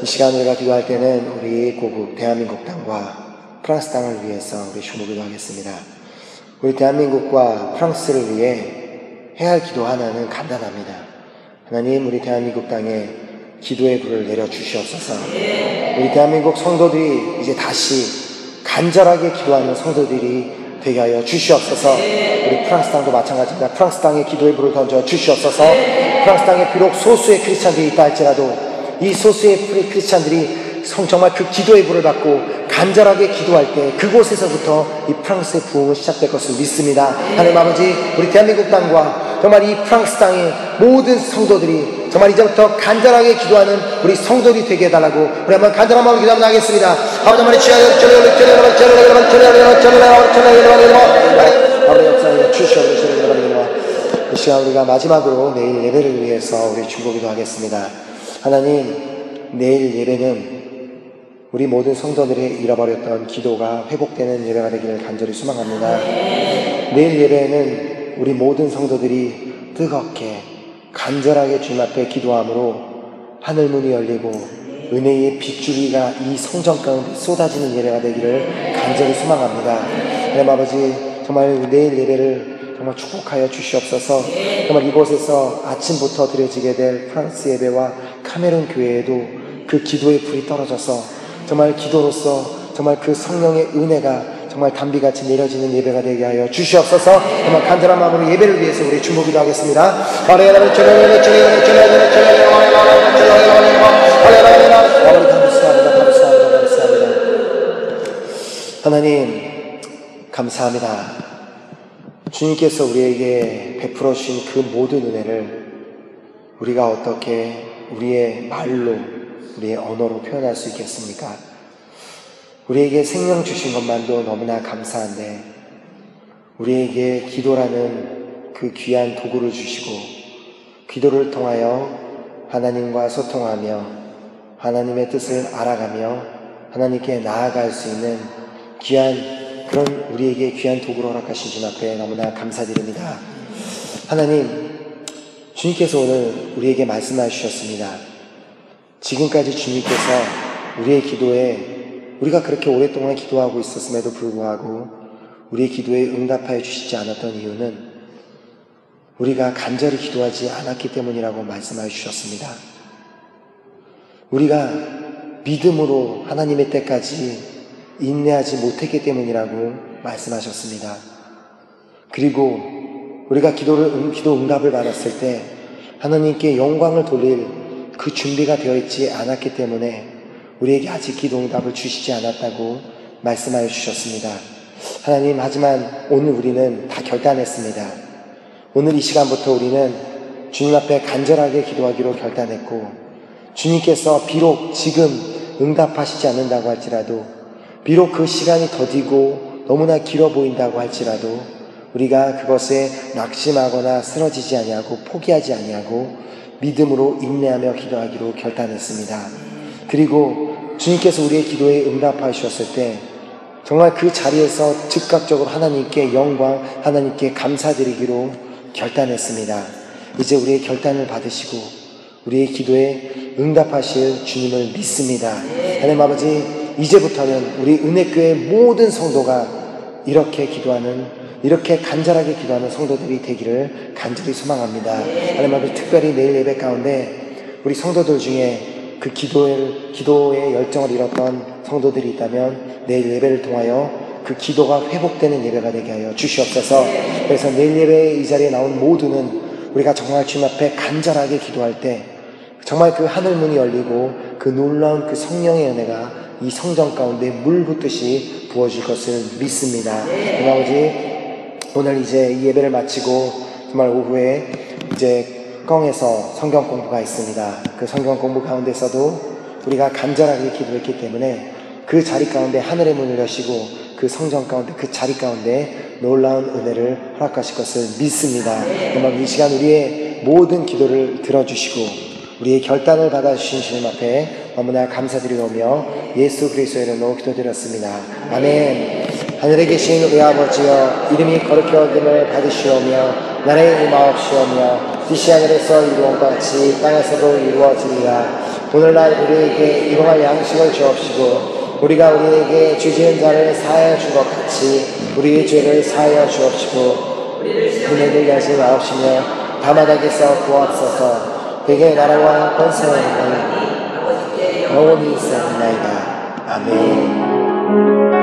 이 시간 우리가 기도할 때는 우리 고국 대한민국 땅과 프랑스 땅을 위해서 우리 주로 기도하겠습니다. 우리 대한민국과 프랑스를 위해 해야 할 기도 하나는 간단합니다. 하나님, 우리 대한민국 땅에 기도의 불을 내려주시옵소서. 우리 대한민국 성도들이 이제 다시 간절하게 기도하는 성도들이 되게 하여 주시옵소서. 우리 프랑스 땅도 마찬가지입니다. 프랑스 땅에 기도의 불을 던져 주시옵소서. 프랑스 땅에 비록 소수의 크리스찬들이 있다 할지라도 이 소수의 크리스찬들이 정말 그 기도의 불을 받고 간절하게 기도할 때 그곳에서부터 이 프랑스의 부흥은 시작될 것을 믿습니다. 하나님 아버지, 우리 대한민국 땅과 정말 이 프랑스 땅의 모든 성도들이 정말 이제부터 간절하게 기도하는 우리 성도들이 되게 해달라고 우리 한번 간절한 마음으로 기도하면 하겠습니다. 아버지 하나님 주시옵소서. 이 시간 우리가 마지막으로 내일 예배를 위해서 우리 중보기도 하겠습니다. 하나님, 내일 예배는 우리 모든 성도들이 잃어버렸던 기도가 회복되는 예배가 되기를 간절히 소망합니다. 내일 예배에는 우리 모든 성도들이 뜨겁게 간절하게 주님 앞에 기도함으로 하늘문이 열리고 은혜의 빗줄기가 이 성전 가운데 쏟아지는 예배가 되기를 간절히 소망합니다. 하나님 아버지, 정말 내일 예배를 정말 축복하여 주시옵소서. 정말 이곳에서 아침부터 드려지게 될 프랑스 예배와 카메룬 교회에도 그 기도의 불이 떨어져서 정말 기도로서 정말 그 성령의 은혜가 정말 담비같이 내려지는 예배가 되게 하여 주시옵소서. 정말 간절한 마음으로 예배를 위해서 우리 중보기도 하겠습니다. 하나님 감사합니다. 주님께서 우리에게 베풀어 주신 그 모든 은혜를 우리가 어떻게 우리의 말로, 우리의 언어로 표현할 수 있겠습니까? 우리에게 생명 주신 것만도 너무나 감사한데 우리에게 기도라는 그 귀한 도구를 주시고 기도를 통하여 하나님과 소통하며 하나님의 뜻을 알아가며 하나님께 나아갈 수 있는 귀한 그런 우리에게 귀한 도구로 허락하신 주님 앞에 너무나 감사드립니다. 하나님, 주님께서 오늘 우리에게 말씀해 주셨습니다. 지금까지 주님께서 우리의 기도에 우리가 그렇게 오랫동안 기도하고 있었음에도 불구하고 우리의 기도에 응답하여 주시지 않았던 이유는 우리가 간절히 기도하지 않았기 때문이라고 말씀하여 주셨습니다. 우리가 믿음으로 하나님의 때까지 인내하지 못했기 때문이라고 말씀하셨습니다. 그리고 우리가 기도 응답을 받았을 때 하나님께 영광을 돌릴 그 준비가 되어 있지 않았기 때문에 우리에게 아직 기도 응답을 주시지 않았다고 말씀하여 주셨습니다. 하나님, 하지만 오늘 우리는 다 결단했습니다. 오늘 이 시간부터 우리는 주님 앞에 간절하게 기도하기로 결단했고 주님께서 비록 지금 응답하시지 않는다고 할지라도 비록 그 시간이 더디고 너무나 길어 보인다고 할지라도 우리가 그것에 낙심하거나 쓰러지지 아니하고 포기하지 아니하고 믿음으로 인내하며 기도하기로 결단했습니다. 그리고 주님께서 우리의 기도에 응답하셨을 때 정말 그 자리에서 즉각적으로 하나님께 영광, 하나님께 감사드리기로 결단했습니다. 이제 우리의 결단을 받으시고 우리의 기도에 응답하실 주님을 믿습니다. 하나님 아버지, 이제부터는 우리 은혜교회 모든 성도가 이렇게 기도하는, 이렇게 간절하게 기도하는 성도들이 되기를 간절히 소망합니다. 하나님 아버지, 특별히 내일 예배 가운데 우리 성도들 중에 그 기도의 열정을 잃었던 성도들이 있다면 내일 예배를 통하여 그 기도가 회복되는 예배가 되게 하여 주시옵소서. 그래서 내일 예배 이 자리에 나온 모두는 우리가 정말 주님 앞에 간절하게 기도할 때 정말 그 하늘문이 열리고 그 놀라운 그 성령의 은혜가 이 성전 가운데 물 붓듯이 부어질 것을 믿습니다. 아버지, 오늘 이제 이 예배를 마치고 정말 오후에 이제 껑에서 성경 공부가 있습니다. 그 성경 공부 가운데서도 우리가 간절하게 기도했기 때문에 그 자리 가운데 하늘의 문을 여시고 그 성전 가운데 그 자리 가운데 놀라운 은혜를 허락하실 것을 믿습니다. 정말 이 시간 우리의 모든 기도를 들어주시고 우리의 결단을 받아주신 주님 앞에 너무나 감사드리오며 예수 그리스도의 이름으로 기도드렸습니다. 아멘. 하늘에 계신 우리 아버지여, 이름이 거룩히 여김을 받으시오며 나라의 임하옵시오며 뜻이 하늘에서 이루어진 것 같이 땅에서도 이루어지리라. 오늘날 우리에게 일용할 양식을 주옵시고 우리가 우리에게 죄 지은 자를 사하여 준 것 같이 우리의 죄를 사하여 주옵시고 우리를 하지 마옵시며 다마닥에서 구하옵소서. 그에게 나라와 권세와 영원히 있사옵나이다. 아멘.